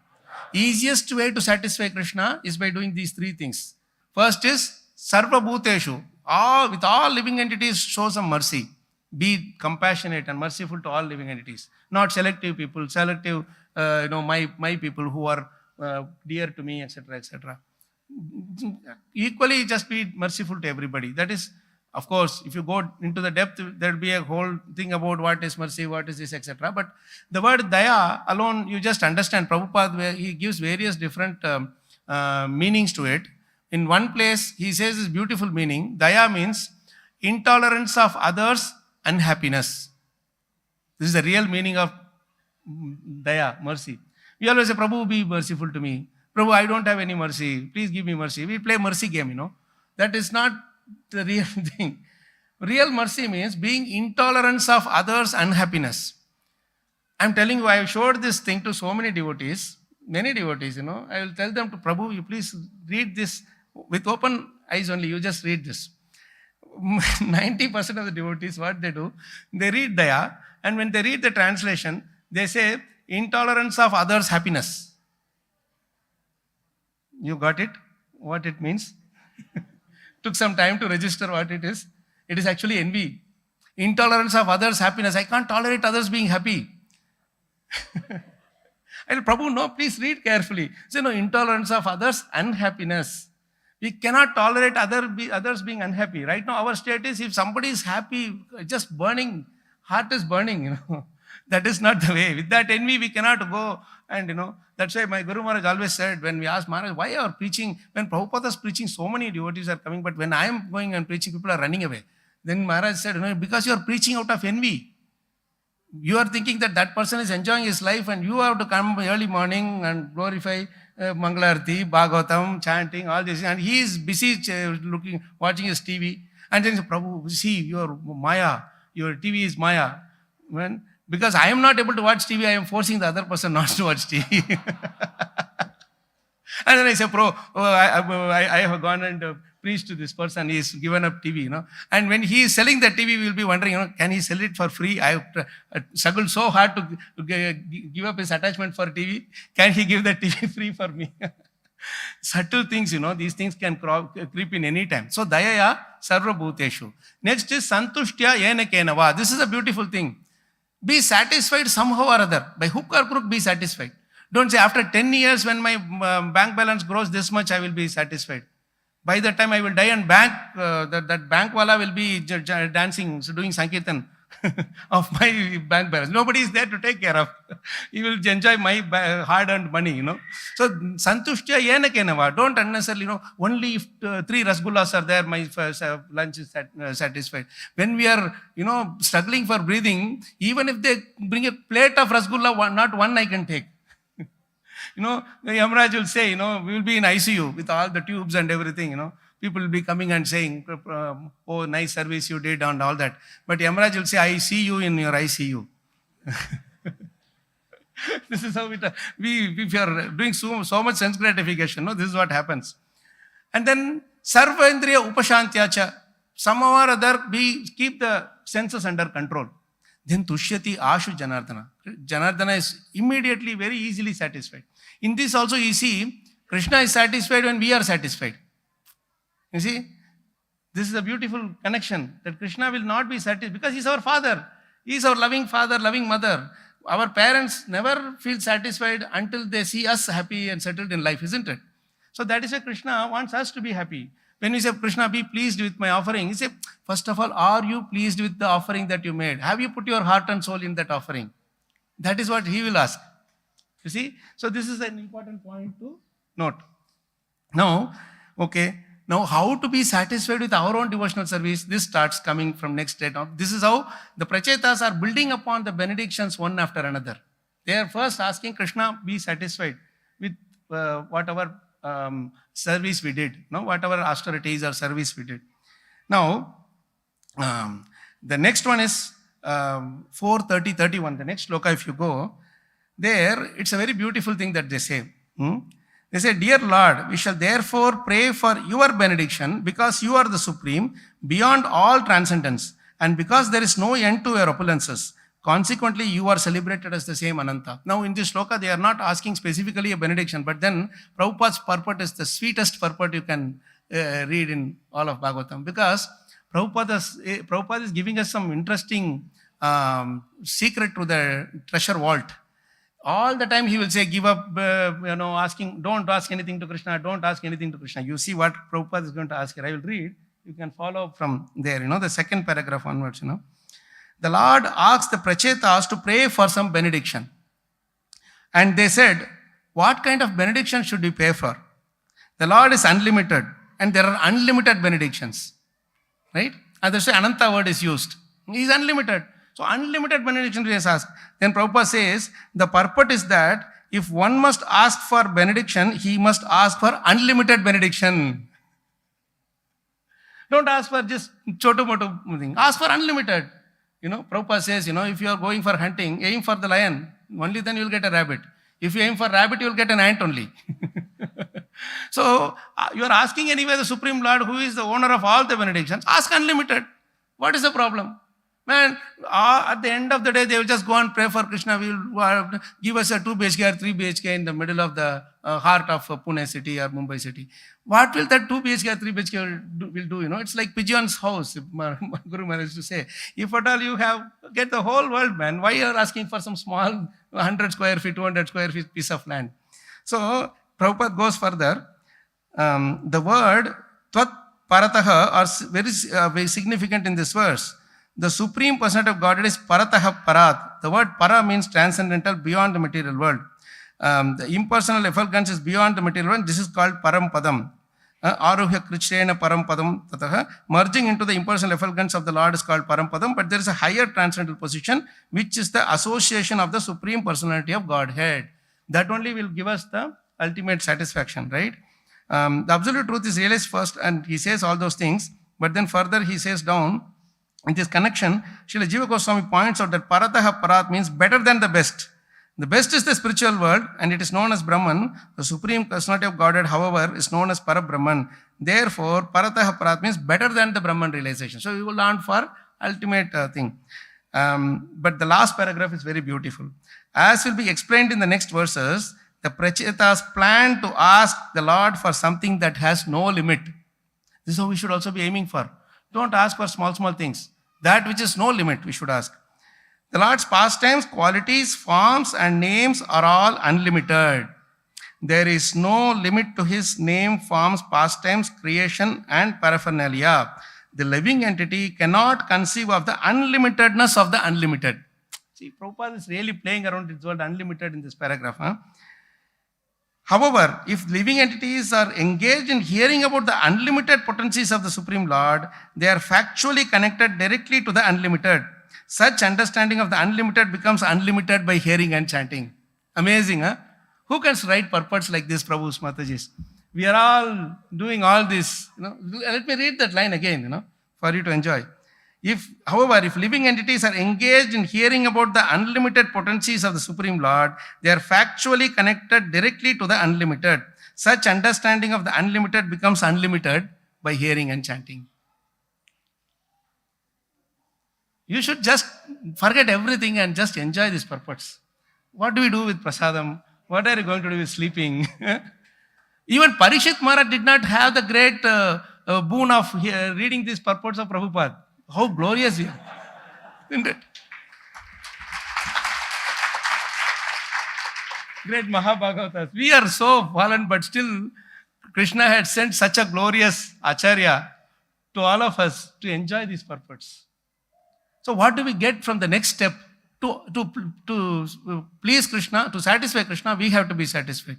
Easiest way to satisfy Krishna is by doing these three things. First is sarva bhuteshu. With all living entities, show some mercy. Be compassionate and merciful to all living entities. Not selective people, selective, my people who are dear to me, etc., etc. Equally, just be merciful to everybody. That is Of course, if you go into the depth, there will be a whole thing about what is mercy, what is this, etc. But the word daya alone, you just understand. Prabhupada, he gives various different meanings to it. In one place, he says this beautiful meaning. Daya means intolerance of others' unhappiness. This is the real meaning of daya, mercy. We always say, Prabhu, be merciful to me. Prabhu, I don't have any mercy. Please give me mercy. We play mercy game, That is not the real thing. Real mercy means being intolerance of others' unhappiness. I'm telling you, I have showed this thing to so many devotees, I will tell them to, Prabhu, you please read this with open eyes only. You just read this. 90% of the devotees, what they do, they read Daya, and when they read the translation, they say, intolerance of others' happiness. You got it? What it means? Took some time to register what it is. It is actually envy. Intolerance of others' happiness. I can't tolerate others being happy. I said, Prabhu, no, please read carefully. Say, no, intolerance of others' unhappiness. We cannot tolerate others being unhappy. Right now, our state is, if somebody is happy, just burning, heart is burning, That is not the way. With that envy, we cannot go. And, that's why my Guru Maharaj always said, when we asked Maharaj, why are preaching, when Prabhupada is preaching, so many devotees are coming, but when I am going and preaching, people are running away. Then Maharaj said, because you are preaching out of envy. You are thinking that person is enjoying his life and you have to come early morning and glorify Mangalarti, Bhagavatam, chanting, all this. And he is busy watching his TV. And then he said, Prabhu, see, your Maya, your TV is Maya. Because I am not able to watch TV, I am forcing the other person not to watch TV. And then I say, I have gone and preached to this person, he has given up TV, And when he is selling the TV, we will be wondering, can he sell it for free? I have struggled so hard to give up his attachment for TV. Can he give the TV free for me? Subtle things, these things can creep in any time. So, dayaya sarva bhuteshu. Next is santushtya yena kenava. This is a beautiful thing. Be satisfied somehow or other. By hook or crook, be satisfied. Don't say, after 10 years when my bank balance grows this much, I will be satisfied. By the time I will die and that bank wala will be dancing, doing sankirtan of my bank balance. Nobody is there to take care of. He will enjoy my hard-earned money, So, santushtya yena kenava. Don't unnecessarily, only if 3 rasgullas are there, my lunch is satisfied. When we are, struggling for breathing, even if they bring a plate of rasgulla, not one I can take. The Yamaraj will say, we will be in ICU with all the tubes and everything, People will be coming and saying, oh, nice service you did and all that. But Yamaraj will say, I see you in your ICU. This is how if you are doing so much sense gratification, this is what happens. And then, sarvendriya upashantyacha. Somehow or other, keep the senses under control. Then tushyati ashu janardana. Janardana is immediately, very easily satisfied. In this also you see, Krishna is satisfied when we are satisfied. You see, this is a beautiful connection that Krishna will not be satisfied because he is our father. He is our loving father, loving mother. Our parents never feel satisfied until they see us happy and settled in life, isn't it? So that is why Krishna wants us to be happy. When we say, Krishna, be pleased with my offering, he says, first of all, are you pleased with the offering that you made? Have you put your heart and soul in that offering? That is what he will ask. You see? So this is an important point to note. Now, how to be satisfied with our own devotional service? This starts coming from next day. Now, this is how the Prachetas are building upon the benedictions one after another. They are first asking Krishna, be satisfied with whatever service we did, whatever austerities or service we did. Now, the next one is 4:30:31. The next sloka, if you go, there it's a very beautiful thing that they say. They say, Dear Lord, we shall therefore pray for your benediction because you are the supreme, beyond all transcendence, and because there is no end to your opulences. Consequently, you are celebrated as the same Ananta. Now, in this sloka, they are not asking specifically a benediction, but then Prabhupada's purport is the sweetest purport you can read in all of Bhagavatam, because Prabhupada is giving us some interesting secret to the treasure vault. All the time he will say, give up, don't ask anything to Krishna, don't ask anything to Krishna. You see what Prabhupada is going to ask here. I will read. You can follow from there, the second paragraph onwards, The Lord asked the Prachetas to pray for some benediction. And they said, what kind of benediction should we pray for? The Lord is unlimited and there are unlimited benedictions. Right? And that's why Ananta word is used. He is unlimited. So unlimited benediction is asked. Then Prabhupada says, the purport is that if one must ask for benediction, he must ask for unlimited benediction. Don't ask for just choto-moto thing. Ask for unlimited. Prabhupada says, if you are going for hunting, aim for the lion. Only then you will get a rabbit. If you aim for rabbit, you will get an ant only. So, you are asking anyway the Supreme Lord, who is the owner of all the benedictions, ask unlimited. What is the problem? Man, at the end of the day, they will just go and pray for Krishna. We will give us a 2 BHK or 3 BHK in the middle of the heart of Pune city or Mumbai city. What will that 2 BHK or 3 BHK will do? It's like pigeon's house, Guru Maharaj used to say. If at all you get the whole world, man, why you are asking for some small 100 square feet, 200 square feet piece of land? So, Prabhupada goes further. The word Tvat Parataha are very significant in this verse. The Supreme Personality of Godhead is Parataha Parat. The word Para means transcendental, beyond the material world. The impersonal effulgence is beyond the material world. This is called Parampadam. Aruhya Krishna Parampadam Tataha. Merging into the impersonal effulgence of the Lord is called Parampadam, but there is a higher transcendental position, which is the association of the Supreme Personality of Godhead. That only will give us the ultimate satisfaction, right? The absolute truth is realized first, and he says all those things, but then further he says down, in this connection, Srila Jiva Goswami points out that Parataha Parat means better than the best. The best is the spiritual world, and it is known as Brahman. The Supreme Personality of Godhead, however, is known as Parabrahman. Therefore, Parataha Parat means better than the Brahman realization. So, we will learn for ultimate thing. But the last paragraph is very beautiful. As will be explained in the next verses, the Prachetas plan to ask the Lord for something that has no limit. This is how we should also be aiming for. Don't ask for small things. That which is no limit, we should ask. The Lord's pastimes, qualities, forms, and names are all unlimited. There is no limit to his name, forms, pastimes, creation, and paraphernalia. The living entity cannot conceive of the unlimitedness of the unlimited. See, Prabhupada is really playing around with the word unlimited in this paragraph. However, if living entities are engaged in hearing about the unlimited potencies of the Supreme Lord, they are factually connected directly to the unlimited. Such understanding of the unlimited becomes unlimited by hearing and chanting. Amazing, huh? Who can write purports like this, Prabhu's Matajis? We are all doing all this. Let me read that line again, for you to enjoy. However, if living entities are engaged in hearing about the unlimited potencies of the Supreme Lord, they are factually connected directly to the unlimited. Such understanding of the unlimited becomes unlimited by hearing and chanting. You should just forget everything and just enjoy these purports. What do we do with prasadam? What are you going to do with sleeping? Even Parikshit Maharaj did not have the great boon of reading these purports of Prabhupada. How glorious we are, isn't it? Great Mahabhagavatas. We are so fallen, but still Krishna had sent such a glorious Acharya to all of us to enjoy these purports. So what do we get from the next step? To please Krishna, to satisfy Krishna, we have to be satisfied.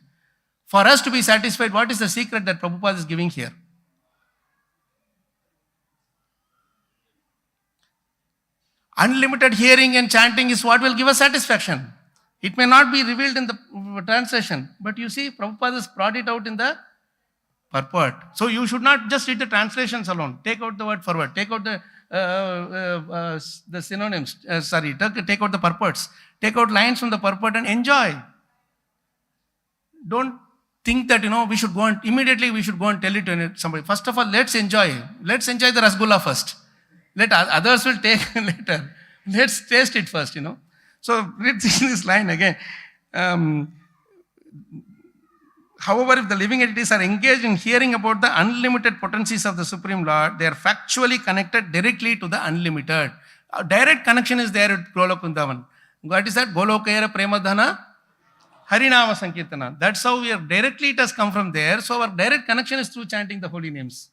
For us to be satisfied, what is the secret that Prabhupada is giving here? Unlimited hearing and chanting is what will give us satisfaction. It may not be revealed in the translation, but you see, Prabhupada has brought it out in the purport. So you should not just read the translations alone. Take out the word for word. Take out the synonyms. Take out the purports. Take out lines from the purport and enjoy. Don't think that, we should go and immediately we should go and tell it to somebody. First of all, let's enjoy. Let's enjoy the Rasgulla first. Let others will take later. Let's taste it first, So read this line again. However, if the living entities are engaged in hearing about the unlimited potencies of the Supreme Lord, they are factually connected directly to the unlimited. A direct connection is there with Golokundavan. What is that? Golokayara Premadhana Harinama Sankirtana. That's how we are directly, it has come from there. So our direct connection is through chanting the holy names.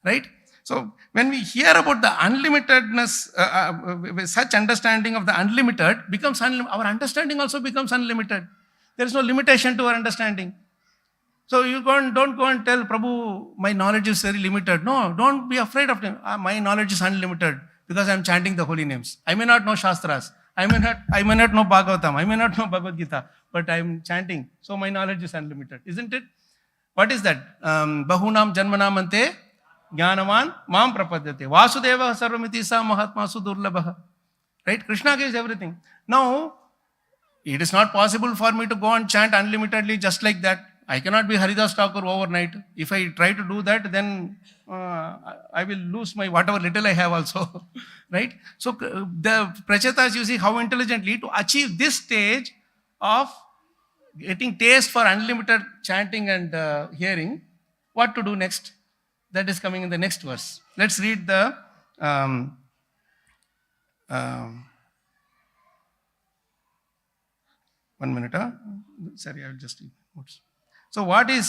Right? So when we hear about the unlimitedness, with such understanding of the unlimited becomes our understanding also becomes unlimited. There is no limitation to our understanding. So you don't go and tell Prabhu, my knowledge is very limited. No, don't be afraid of them. My knowledge is unlimited because I am chanting the holy names. I may not know Shastras. I may not know Bhagavatam. I may not know Bhagavad Gita, but I am chanting. So my knowledge is unlimited, isn't it? What is that? Bahunam janmanam ante jnanavan mam prapadyate. Vasudeva sarvamiti sa mahatmasu durlabha. Right? Krishna gives everything. Now, it is not possible for me to go and chant unlimitedly just like that. I cannot be Haridas Thakur overnight. If I try to do that, then I will lose my whatever little I have also. Right? So the Prachetas, you see how intelligently to achieve this stage of getting taste for unlimited chanting and hearing, what to do next? That is coming in the next verse. Let's read the 1 minute. Sorry, I will just read notes. So what they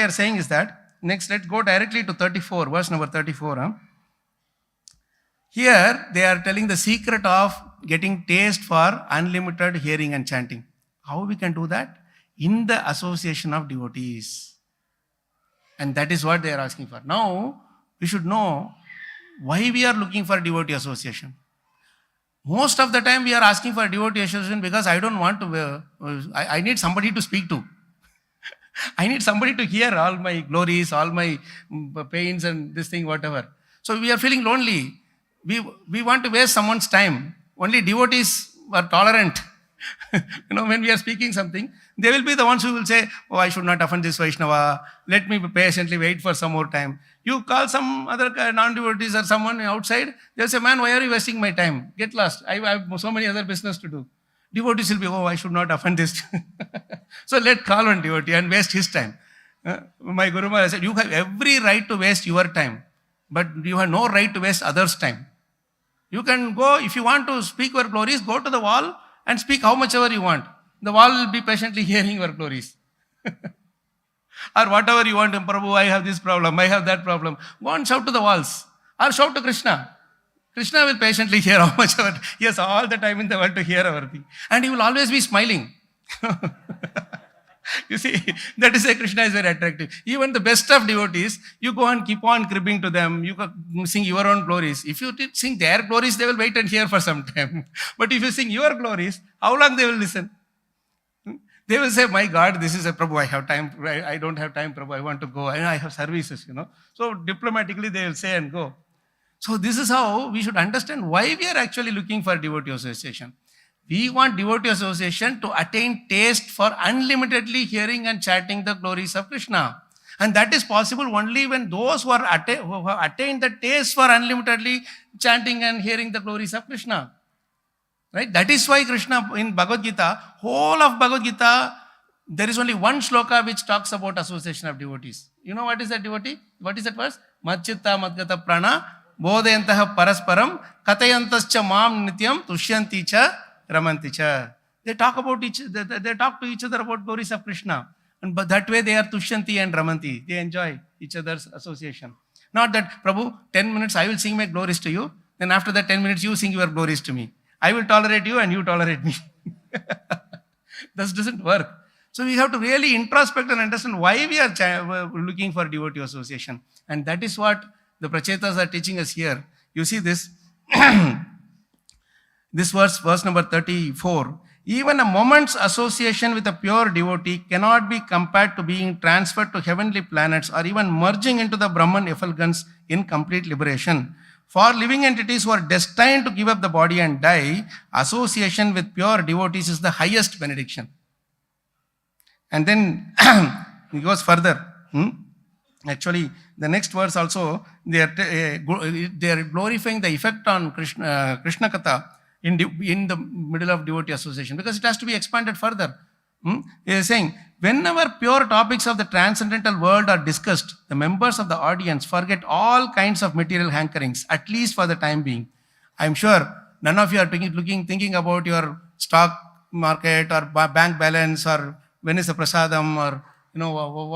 are saying is that, next let's go directly to 34, verse number 34. Here they are telling the secret of getting taste for unlimited hearing and chanting. How we can do that? In the association of devotees. And that is what they are asking for. Now, we should know why we are looking for devotee association. Most of the time we are asking for devotee association because I don't want to, I need somebody to speak to. I need somebody to hear all my glories, all my pains and this thing, whatever. So we are feeling lonely. We want to waste someone's time. Only devotees are tolerant. When we are speaking something, they will be the ones who will say, oh, I should not offend this Vaishnava. Let me patiently wait for some more time. You call some other non-devotees or someone outside, they'll say, man, why are you wasting my time? Get lost. I have so many other business to do. Devotees will be, oh, I should not offend this. So let call one devotee and waste his time. My Guru Maharaj said, you have every right to waste your time, but you have no right to waste others' time. You can go, if you want to speak your glories, go to the wall and speak how much ever you want. The wall will be patiently hearing your glories. Or whatever you want, Prabhu, I have this problem, I have that problem. Go and shout to the walls. Or shout to Krishna. Krishna will patiently hear how much ever. He has all the time in the world to hear our thing. And he will always be smiling. You see, that is why Krishna is very attractive. Even the best of devotees, you go and keep on cribbing to them. You sing your own glories. If you sing their glories, they will wait and hear for some time. But if you sing your glories, how long they will listen? They will say, my God, this is a Prabhu, I have time. I don't have time, Prabhu, I want to go. I have services, So diplomatically they will say and go. So this is how we should understand why we are actually looking for devotee association. We want devotee association to attain taste for unlimitedly hearing and chanting the glories of Krishna. And that is possible only when those who have attained the taste for unlimitedly chanting and hearing the glories of Krishna. Right? That is why Krishna in Bhagavad Gita, whole of Bhagavad Gita, there is only one shloka which talks about association of devotees. You know what is that devotee? What is that verse? Madchitta madgata prana bodhayantaha parasparam katayantascha mam nityam tushyanti cha ramanti cha. They talk to each other about glories of Krishna. And but that way they are tushyanti and ramanti. They enjoy each other's association. Not that, Prabhu, 10 minutes I will sing my glories to you. Then after that 10 minutes you sing your glories to me. I will tolerate you and you tolerate me. This doesn't work. So we have to really introspect and understand why we are looking for devotee association. And that is what the Prachetas are teaching us here. You see this, this verse number 34. Even a moment's association with a pure devotee cannot be compared to being transferred to heavenly planets or even merging into the Brahman effulgence in complete liberation. For living entities who are destined to give up the body and die, association with pure devotees is the highest benediction. And then he goes further. Actually, the next verse also, they are glorifying the effect on Krishna Katha in the middle of devotee association, because it has to be expanded further. He is saying, whenever pure topics of the transcendental world are discussed, the members of the audience forget all kinds of material hankerings, at least for the time being. I am sure none of you are thinking about your stock market or bank balance or when is the prasadam or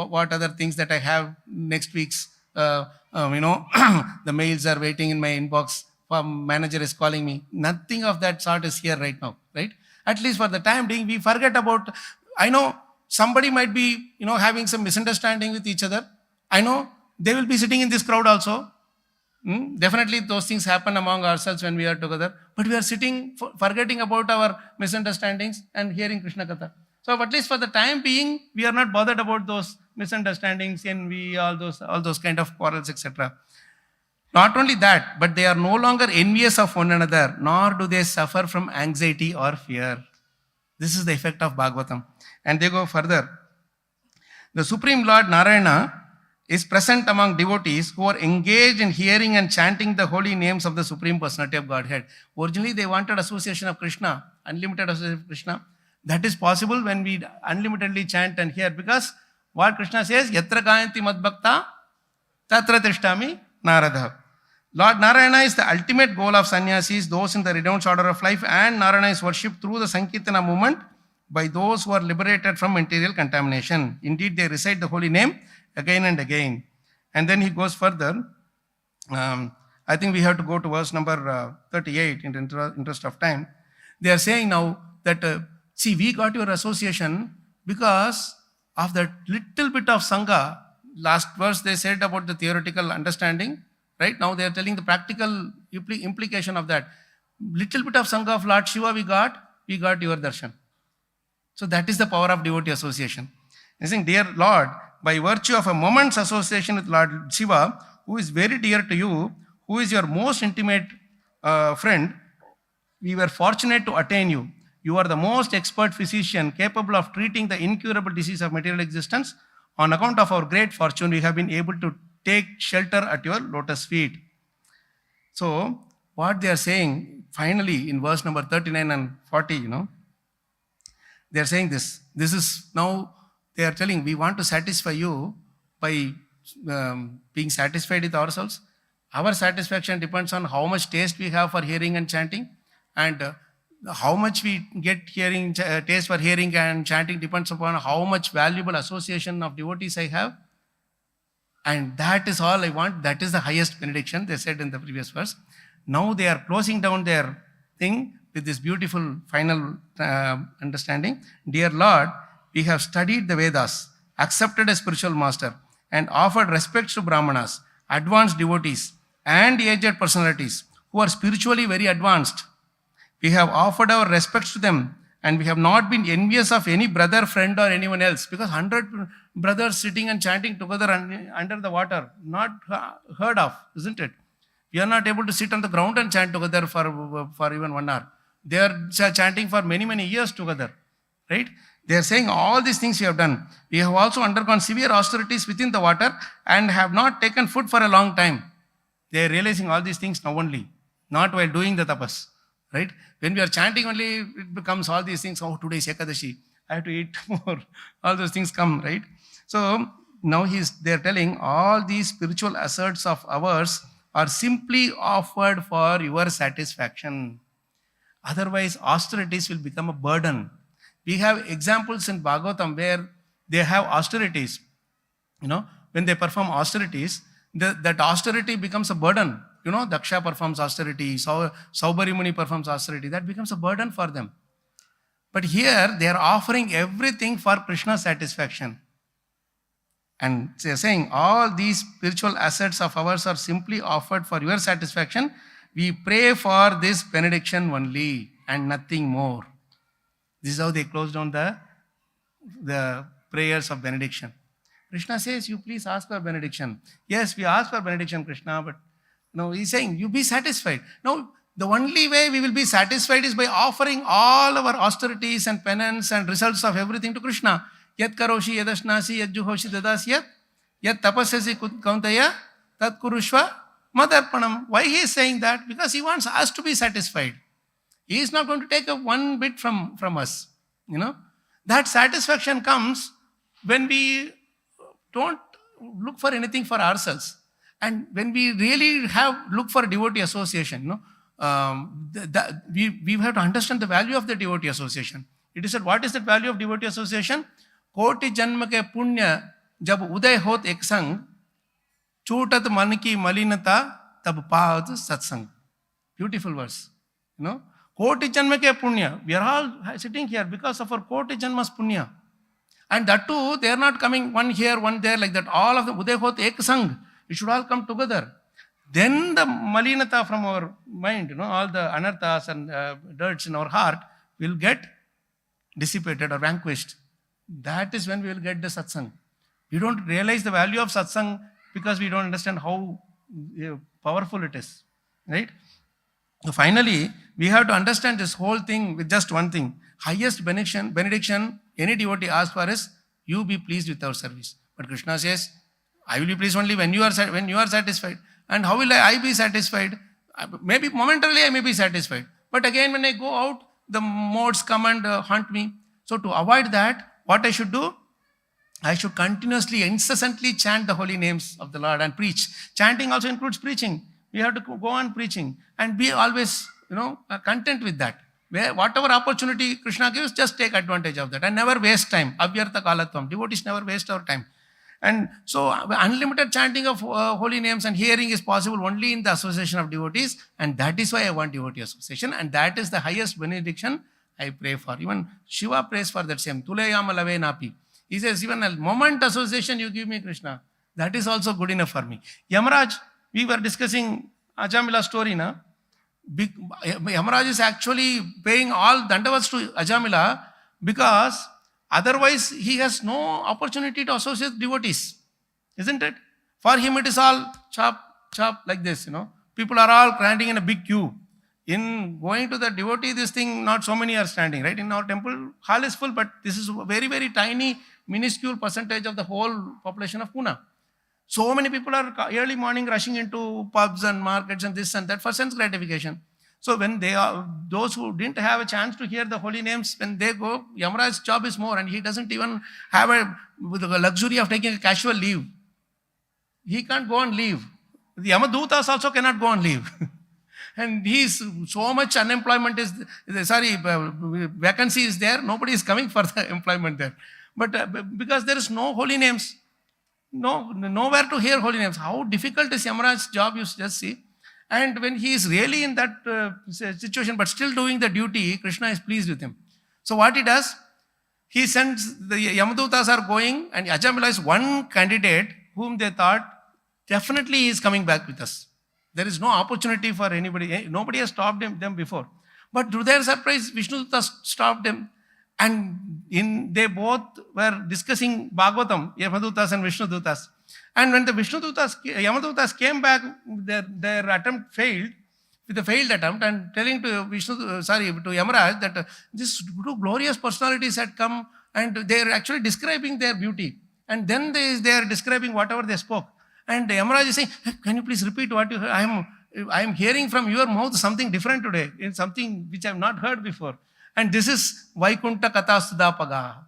what other things that I have next week's the mails are waiting in my inbox, manager is calling me. Nothing of that sort is here right now, right? At least for the time being, we forget about, I know somebody might be, having some misunderstanding with each other. I know they will be sitting in this crowd also. Definitely those things happen among ourselves when we are together. But we are sitting, forgetting about our misunderstandings and hearing Krishna Katha. So at least for the time being, we are not bothered about those misunderstandings, envy, all those kind of quarrels, etc. Not only that, but they are no longer envious of one another, nor do they suffer from anxiety or fear. This is the effect of Bhagavatam. And they go further. The Supreme Lord Narayana is present among devotees who are engaged in hearing and chanting the holy names of the Supreme Personality of Godhead. Originally, they wanted association of Krishna, unlimited association of Krishna. That is possible when we unlimitedly chant and hear, because what Krishna says, Yatra Gayanti Madbhakta, Tatra Tishtami Narada. Lord Narayana is the ultimate goal of sannyasis, those in the renounced order of life, and Narayana is worshipped through the Sankirtana movement by those who are liberated from material contamination. Indeed, they recite the holy name again and again. And then he goes further. I think we have to go to verse number 38 in the interest of time. They are saying now that, see, we got your association because of that little bit of Sangha. Last verse they said about the theoretical understanding. Right now they are telling the practical implication of that. Little bit of Sangha of Lord Shiva we got your darshan. So that is the power of devotee association. They are saying, dear Lord, by virtue of a moment's association with Lord Shiva, who is very dear to you, who is your most intimate friend, we were fortunate to attain you. You are the most expert physician capable of treating the incurable disease of material existence. On account of our great fortune, we have been able to take shelter at your lotus feet. So, what they are saying, finally, in verse number 39 and 40, they are saying this. This is now, they are telling, we want to satisfy you by being satisfied with ourselves. Our satisfaction depends on how much taste we have for hearing and chanting, and how much we get taste for hearing and chanting depends upon how much valuable association of devotees I have. And that is all I want. That is the highest benediction, they said in the previous verse. Now they are closing down their thing with this beautiful final understanding. Dear Lord, we have studied the Vedas, accepted a spiritual master, and offered respects to Brahmanas, advanced devotees, and aged personalities who are spiritually very advanced. We have offered our respects to them, and we have not been envious of any brother, friend, or anyone else, because 100 brothers sitting and chanting together under the water, not heard of, isn't it? We are not able to sit on the ground and chant together for even 1 hour. They are chanting for many, many years together, right? They are saying all these things we have done. We have also undergone severe austerities within the water and have not taken food for a long time. They are realizing all these things now only, not while doing the tapas, right? When we are chanting only, it becomes all these things. Oh, today is Ekadashi, I have to eat more. All those things come, right? So now they are telling all these spiritual asserts of ours are simply offered for your satisfaction. Otherwise, austerities will become a burden. We have examples in Bhagavatam where they have austerities. When they perform austerities, that austerity becomes a burden. Daksha performs austerity, Saubhari Muni performs austerity. That becomes a burden for them. But here, they are offering everything for Krishna's satisfaction. And they are saying, all these spiritual assets of ours are simply offered for your satisfaction. We pray for this benediction only and nothing more. This is how they close down the prayers of benediction. Krishna says, you please ask for benediction. Yes, we ask for benediction, Krishna, but he's saying, you be satisfied. Now, the only way we will be satisfied is by offering all our austerities and penance and results of everything to Krishna. Yat karoshi, yadashnasi, yad juhoshi dadasyat, yat tapasyasi kauntaya, tat kurushva madarpanam. Why he is saying that? Because he wants us to be satisfied. He is not going to take one bit from us. That satisfaction comes when we don't look for anything for ourselves. And when we really look for devotee association, we have to understand the value of the devotee association. It is said, what is the value of devotee association? Koti janma ke punya jab uday hot ek sang, Chutat manki malinata tab pahat satsang. Beautiful verse. Koti janma ke punya. We are all sitting here because of our koti janmas punya. And that too, they are not coming one here, one there, like that. All of them, Uday hot ek sang. It should all come together. Then the malinata from our mind, all the anarthas and dirts in our heart will get dissipated or vanquished. That is when we will get the satsang. We don't realize the value of satsang because we don't understand how powerful it is. Right? So finally, we have to understand this whole thing with just one thing. Highest benediction any devotee asks for is, you be pleased with our service. But Krishna says, I will be pleased only when you are satisfied. And how will I be satisfied? Maybe momentarily I may be satisfied. But again, when I go out, the modes come and haunt me. So to avoid that, what I should do? I should continuously, incessantly chant the holy names of the Lord and preach. Chanting also includes preaching. We have to go on preaching and be always, content with that. Whatever opportunity Krishna gives, just take advantage of that and never waste time. Avyartha kalatvam. Devotees never waste our time. And so unlimited chanting of holy names and hearing is possible only in the association of devotees. And that is why I want devotee association. And that is the highest benediction I pray for. Even Shiva prays for that same. Tulayama lave napi. He says, even a moment association you give me, Krishna, that is also good enough for me. Yamaraj, we were discussing Ajamila story, na? Yamaraj is actually paying all dandavats to Ajamila because otherwise he has no opportunity to associate devotees. Isn't it? For him it is all chop, like this, People are all standing in a big queue. In going to the devotee, this thing, not so many are standing, right? In our temple, hall is full, but this is a very, very tiny, minuscule percentage of the whole population of Pune. So many people are early morning rushing into pubs and markets and this and that for sense gratification. So when those who didn't have a chance to hear the holy names, when they go, Yamaraj's job is more and he doesn't even have the luxury of taking a casual leave. He can't go on leave. The Yamadutas also cannot go on leave. And so much unemployment vacancy is there, nobody is coming for the employment there. But because there is no holy names, nowhere to hear holy names. How difficult is Yamaraj's job, you just see. And when he is really in that situation, but still doing the duty, Krishna is pleased with him. So what he does, he sends, the Yamadutas are going, and Ajamila is one candidate whom they thought definitely he is coming back with us. There is no opportunity for anybody. Nobody has stopped them before. But to their surprise, Vishnudutas stopped them. And they both were discussing Bhagavatam, Yamadutas and Vishnudutas. And when the Yamadutas came back, their attempt failed, with a failed attempt, and telling to Yamaraj that these two glorious personalities had come and they are actually describing their beauty. And then they are describing whatever they spoke. And Yamaraj is saying, hey, can you please repeat what you heard? I am hearing from your mouth something different today, in something which I have not heard before. And this is Vaikunta Katha Sudapaga.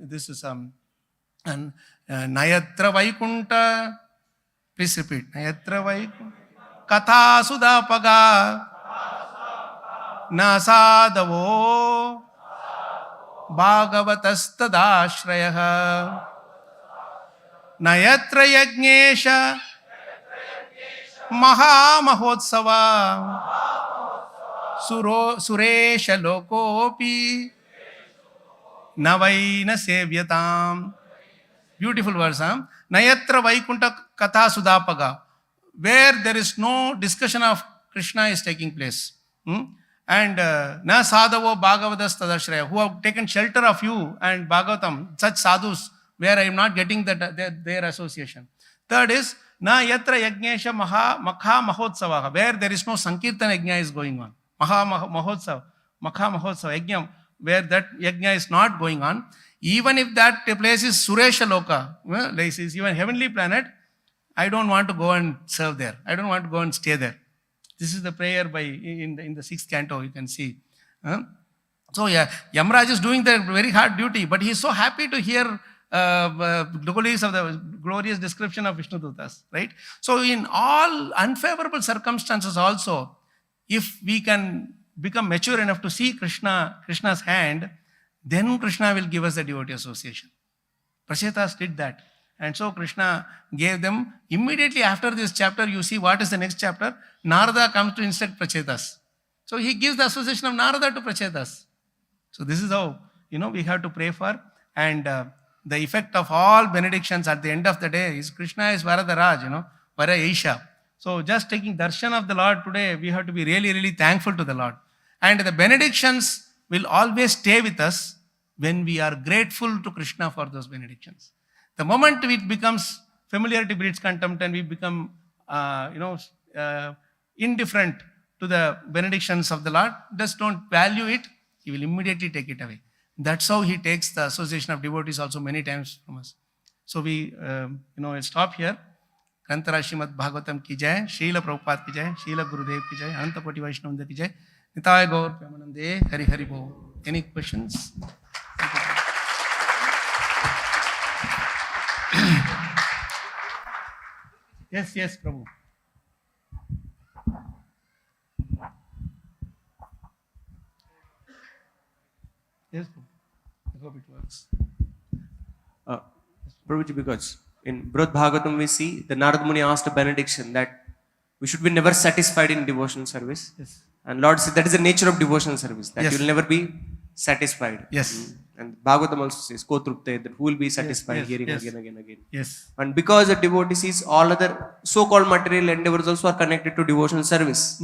This is Nayatra Vaikunta. Please repeat. Nayatra Vaikunta Katha Sudapaga Nasadavo Bhagavatastadashrayah Nayatra Yagnesha Maha Mahotsava Suresha Lokopi Navaina Sevyatam. Beautiful verse, huh? Nayatra Vaikunta Katha Sudapaga, where there is no discussion of Krishna is taking place. And Na Sadhavo Bhagavatas Tadashraya, who have taken shelter of you and Bhagavatam, such sadhus, where I am not getting their association. Third is Na Yatra Yagnesha Makha Mahotsava, where there is no Sankirtan Yajna is going on. Makha Mahotsava Yajna, where that Yajna is not going on. Even if that place is Suresha Loka, is even heavenly planet, I don't want to go and serve there. I don't want to go and stay there. This is the prayer in the 6th canto, you can see. So Yamaraj is doing the very hard duty, but he is so happy to hear glorious of the glorious description of Vishnudutas, right? So in all unfavorable circumstances also, if we can become mature enough to see Krishna's hand, then Krishna will give us the devotee association. Prashetas did that. And so Krishna gave them, immediately after this chapter, you see what is the next chapter? Narada comes to instruct Prachetas. So he gives the association of Narada to Prachetas. So this is how, we have to pray for. And the effect of all benedictions at the end of the day is Krishna is Varadaraj, Vara Isha. So just taking darshan of the Lord today, we have to be really, really thankful to the Lord. And the benedictions will always stay with us when we are grateful to Krishna for those benedictions. The moment it becomes familiarity breeds contempt and we become, indifferent to the benedictions of the Lord, just don't value it, He will immediately take it away. That's how He takes the association of devotees also many times from us. So we, stop here. Grantara Srimad Bhagavatam ki jai, Srila Prabhupada ki jai, Srila Gurudev ki jai, Ananta Koti Vaishnavanda ki jai, Nitaya Gaur Pramanande, Hari Hari Bo. Any questions? Yes, Prabhu. Yes, Prabhu. I hope it works. Prabhuji, because in Brod Bhagavatam we see the Narad Muni asked a benediction that we should be never satisfied in devotional service. Yes. And Lord said that is the nature of devotional service, that Yes. you will never be satisfied. Yes. And Bhagavatam also says, Kotrupte, that who will be satisfied Yes, hearing yes. again. Yes. And because the devotee sees all other so-called material endeavors also are connected to devotional service.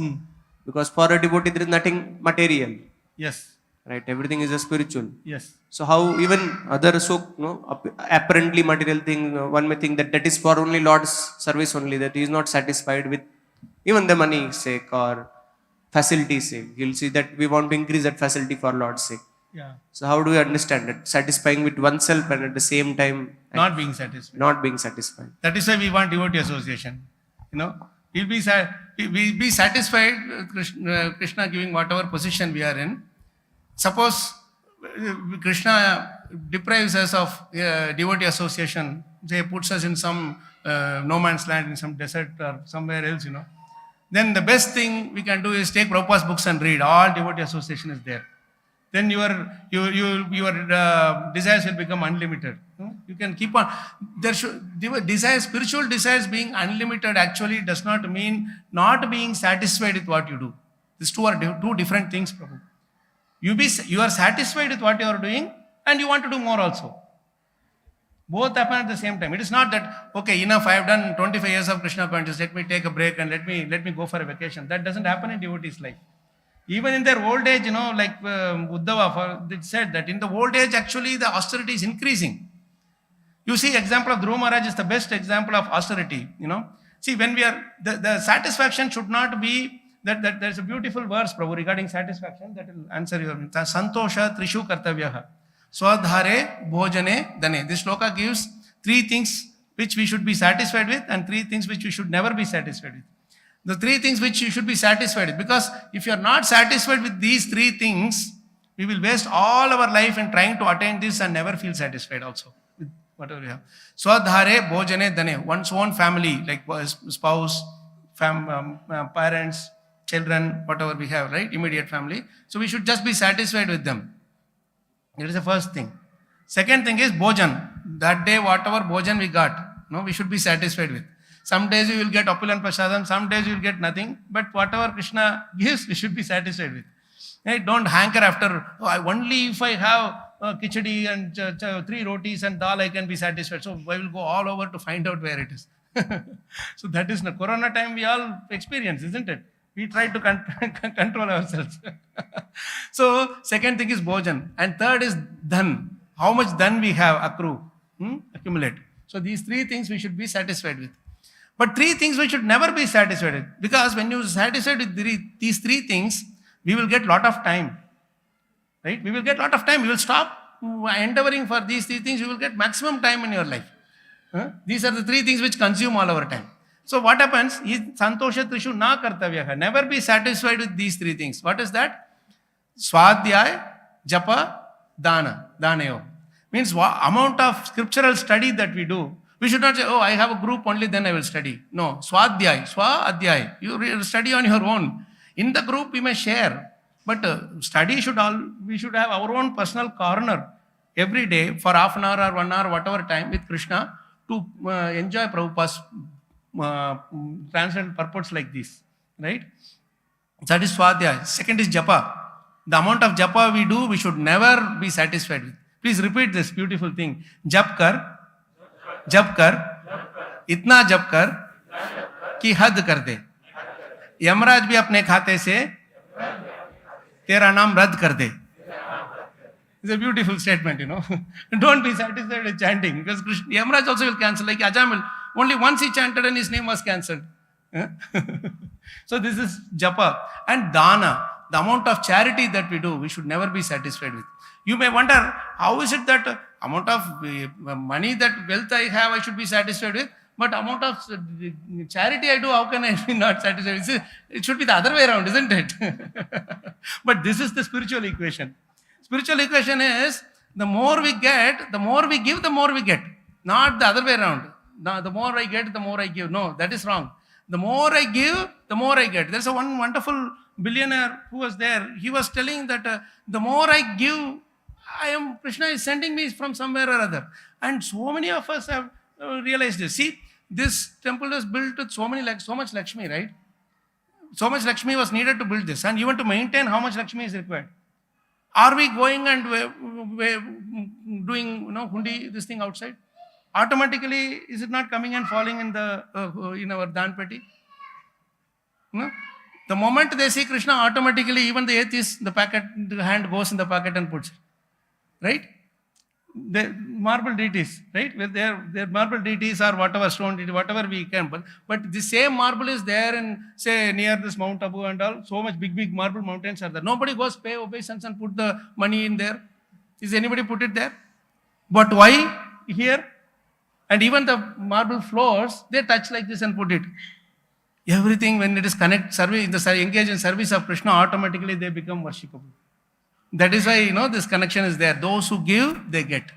Because for a devotee there is nothing material. Yes. Right? Everything is a spiritual. Yes. So how even other apparently material thing, one may think that that is for only Lord's service only, that he is not satisfied with even the money sake or facility sake. He'll see that we want to increase that facility for Lord's sake. Yeah. So how do we understand that? Satisfying with oneself and at the same time Not being satisfied. not being satisfied. That is why we want devotee association. We'll be satisfied with Krishna giving whatever position we are in. Suppose Krishna deprives us of devotee association, say puts us in some no man's land, in some desert or somewhere else, then the best thing we can do is take Prabhupada's books and read. All devotee association is there. Then your desires will become unlimited. You can keep on. Spiritual desires being unlimited actually does not mean not being satisfied with what you do. These two are two different things, Prabhu. You are satisfied with what you are doing and you want to do more also. Both happen at the same time. It is not that, okay, enough, I have done 25 years of Krishna consciousness, let me take a break and let me go for a vacation. That doesn't happen in devotees' life. Even in their old age, like Uddhava, it said that in the old age, actually the austerity is increasing. You see, example of Dhruva Maharaj is the best example of austerity, See, when we are, the satisfaction should not be, that there's a beautiful verse, Prabhu, regarding satisfaction that will answer your Santosha Trishu Kartavyaha. Swadhare Bhojane Dane. This shloka gives 3 things which we should be satisfied with and 3 things which we should never be satisfied with. The 3 things which you should be satisfied with. Because if you are not satisfied with these 3 things, we will waste all our life in trying to attain this and never feel satisfied also with whatever we have. Swadhare Bhojane Dane. One's own family, like spouse, parents, children, whatever we have, right? Immediate family. So we should just be satisfied with them. That is the first thing. Second thing is bhojan. That day, whatever bhojan we got, we should be satisfied with. Some days you will get opulent prasadam, some days you will get nothing. But whatever Krishna gives, we should be satisfied with. Right? Don't hanker after, only if I have khichdi and 3 rotis and dal, I can be satisfied. So I will go all over to find out where it is. So that is the Corona time we all experience, isn't it? We try to control ourselves. So, second thing is bhojan. And third is dhan. How much dhan we have accumulate. So, these 3 things we should be satisfied with. But 3 things we should never be satisfied with. Because when you are satisfied with these 3 things, we will get lot of time. Right? We will get lot of time. We will stop endeavoring for these 3 things. You will get maximum time in your life. These are the 3 things which consume all our time. So what happens is Santosha Trishu na kartavyaha. Never be satisfied with these 3 things. What is that? Swadhyaya, Japa, Dana. Danayo. Means amount of scriptural study that we do. We should not say, I have a group only, then I will study. No. Swadhyaya, Swadhyaya. You study on your own. In the group we may share. But study we should have our own personal corner every day for half an hour or 1 hour, whatever time with Krishna, to enjoy Prabhupada's transcendental purports like this, right? That is Swadhyaya. Second is Japa. The amount of Japa we do, we should never be satisfied with. Please repeat this beautiful thing. Jap kar, itna jap kar, कि हद कर दे. यमराज भी अपने खाते से तेरा नाम रद्द कर दे. It's a beautiful statement, you know. Don't be satisfied with chanting, because Yamraj also will cancel. Like Ajam will, only once he chanted and his name was cancelled. So this is japa. And dana, the amount of charity that we do, we should never be satisfied with. You may wonder, how is it that amount of money, that wealth I have, I should be satisfied with, but amount of charity I do, how can I be not satisfied? It should be the other way around, isn't it? But this is the spiritual equation. Spiritual equation is, the more we get, the more we give, the more we get. Not the other way around. The more I get, the more I give. No, that is wrong. The more I give, the more I get. There's a one wonderful billionaire who was there. He was telling that the more I give, Krishna is sending me from somewhere or other. And so many of us have realized this. See, this temple was built with so much Lakshmi, right? So much Lakshmi was needed to build this. And even to maintain, how much Lakshmi is required? Are we going and doing, hundi, this thing outside? Automatically, is it not coming and falling in our Danpeti? No? The moment they see Krishna, automatically, even the atheist, the hand goes in the pocket and puts it. Right? The marble deities, right? With their marble deities or whatever stone deity, whatever we can. But the same marble is there in, say, near this Mount Abu and all. So much big marble mountains are there. Nobody goes pay obeisance and put the money in there. Is anybody put it there? But why here? And even the marble floors, they touch like this and put it. Everything, when it is engaged in service of Krishna, automatically they become worshipable. That is why, this connection is there. Those who give, they get.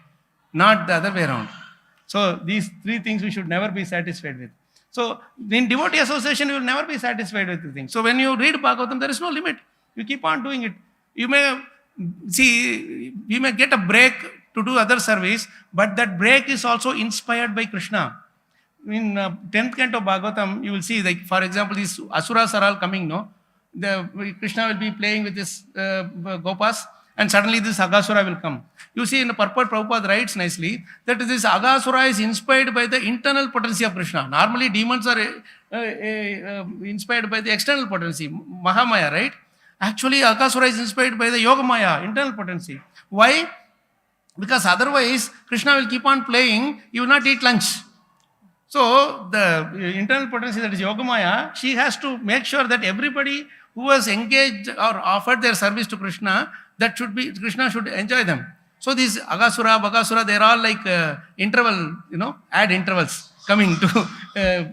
Not the other way around. So these three things we should never be satisfied with. So in devotee association, you will never be satisfied with the things. So when you read Bhagavatam, there is no limit. You keep on doing it. You may get a break to do other service, but that break is also inspired by Krishna. In 10th canto of Bhagavatam, you will see, like, for example, these Asuras are all coming, no? Krishna will be playing with this Gopas, and suddenly this Aghasura will come. You see, in the purport, Prabhupada writes nicely that this Aghasura is inspired by the internal potency of Krishna. Normally, demons are inspired by the external potency, Mahamaya, right? Actually, Aghasura is inspired by the Yogamaya, internal potency. Why? Because otherwise, Krishna will keep on playing, you will not eat lunch. So, the internal potency, that is Yogamaya, she has to make sure that everybody who has engaged or offered their service to Krishna, Krishna should enjoy them. So, these Aghasura, Bhagasura, they are all like interval, add intervals coming to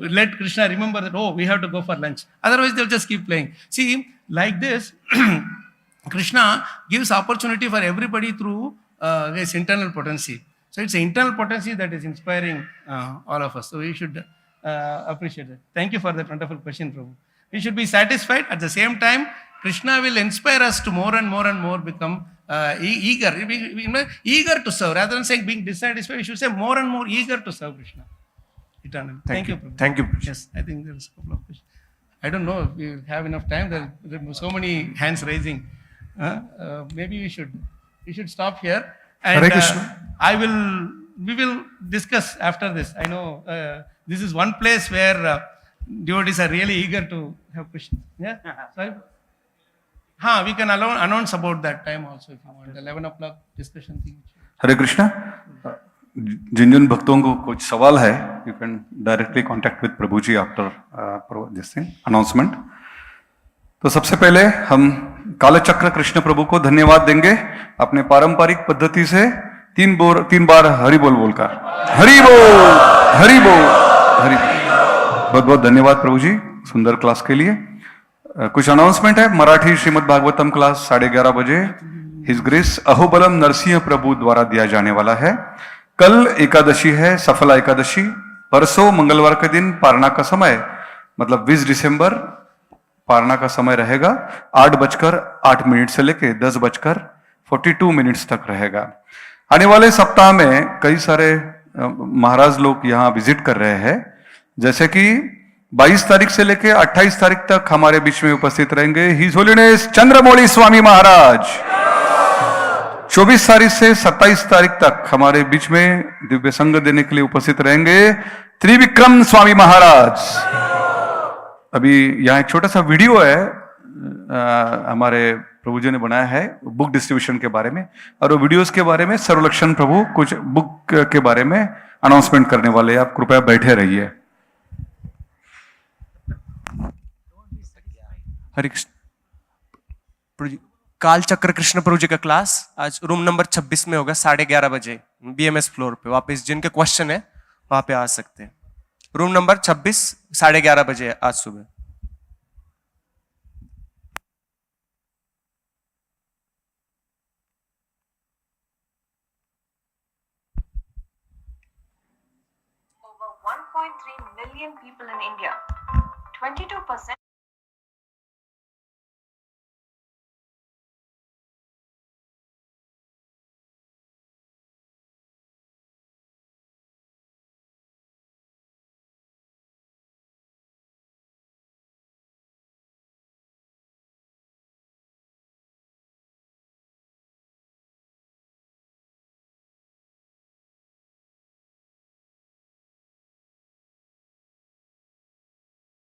let Krishna remember that, oh, we have to go for lunch. Otherwise, they'll just keep playing. See, like this, Krishna gives opportunity for everybody through his internal potency. So it's the internal potency that is inspiring all of us. So we should appreciate that. Thank you for that wonderful question, Prabhu. We should be satisfied. At the same time, Krishna will inspire us to more and more become eager to serve. Rather than saying being dissatisfied, we should say more and more eager to serve Krishna. Eternal. Thank you, Prabhu. Thank you. Yes, I think there's a couple of questions. I don't know if we have enough time. There are so many hands raising. Maybe we should stop here. And Hare Krishna. We will discuss after this. I know this is one place where devotees are really eager to have questions. Yeah? Sorry? We can announce about that time also if you want. 11 o'clock discussion thing. हरे कृष्णा जिन भक्तों को कुछ सवाल है you can directly contact with Prabhu ji after this thing announcement. तो सबसे पहले हम कालचक्र कृष्ण प्रभु को धन्यवाद देंगे अपने पारंपरिक पद्धति से 3 बार हरि बोल बोलकर. हरि बोल हरि बोल हरि बोल. बहुत बहुत धन्यवाद प्रभु जी सुंदर क्लास के लिए. कुछ अनाउंसमेंट है. मराठी श्रीमद् भागवतम क्लास 11:30 बजे हिज ग्रेस अहोबलम नरसिंह प्रभु द्वारा दिया जाने वाला है. कल एकादशी है, सफला एकादशी. परसों मंगलवार के दिन पारणा का समय मतलब 20 दिसंबर पारणा का समय रहेगा 8:08 से लेके 10:42 तक रहेगा. आने वाले सप्ताह में कई सारे महाराज लोग यहाँ विजिट कर रहे हैं, जैसे कि 22 तारीख से लेके 28 तारीख तक हमारे बीच में उपस्थित रहेंगे हिज होलीनेस चंद्रमौली स्वामी महाराज। 24 तारीख से 27 तारीख तक हमारे बीच में दिव्य संग देने के लिए उपस्थित रहेंगे त्रिविक्रम स्वामी महाराज। अभी यहाँ एक छोटा सा वीडियो है, हमारे प्रभु जी ने बनाया है बुक डिस्ट्रीब्यूशन के बारे में, और वो वीडियोस के बारे में सर्वलक्षण प्रभु कुछ बुक के बारे में अनाउंसमेंट करने वाले हैं। आप कृपया बैठे रहिए। हरे कृष्ण। प्रभु जी, कालचक्र कृष्ण प्रभु जी का क्लास आज रूम नंबर 26 में होगा 11:30 बजे BMS फ्लोर पे। वापस जिनके क्वेश्चन है वहां पे आ सकते हैं। रूम नंबर 26 11:30 बजे आज सुबह। Over 1.3 million people in India. 22%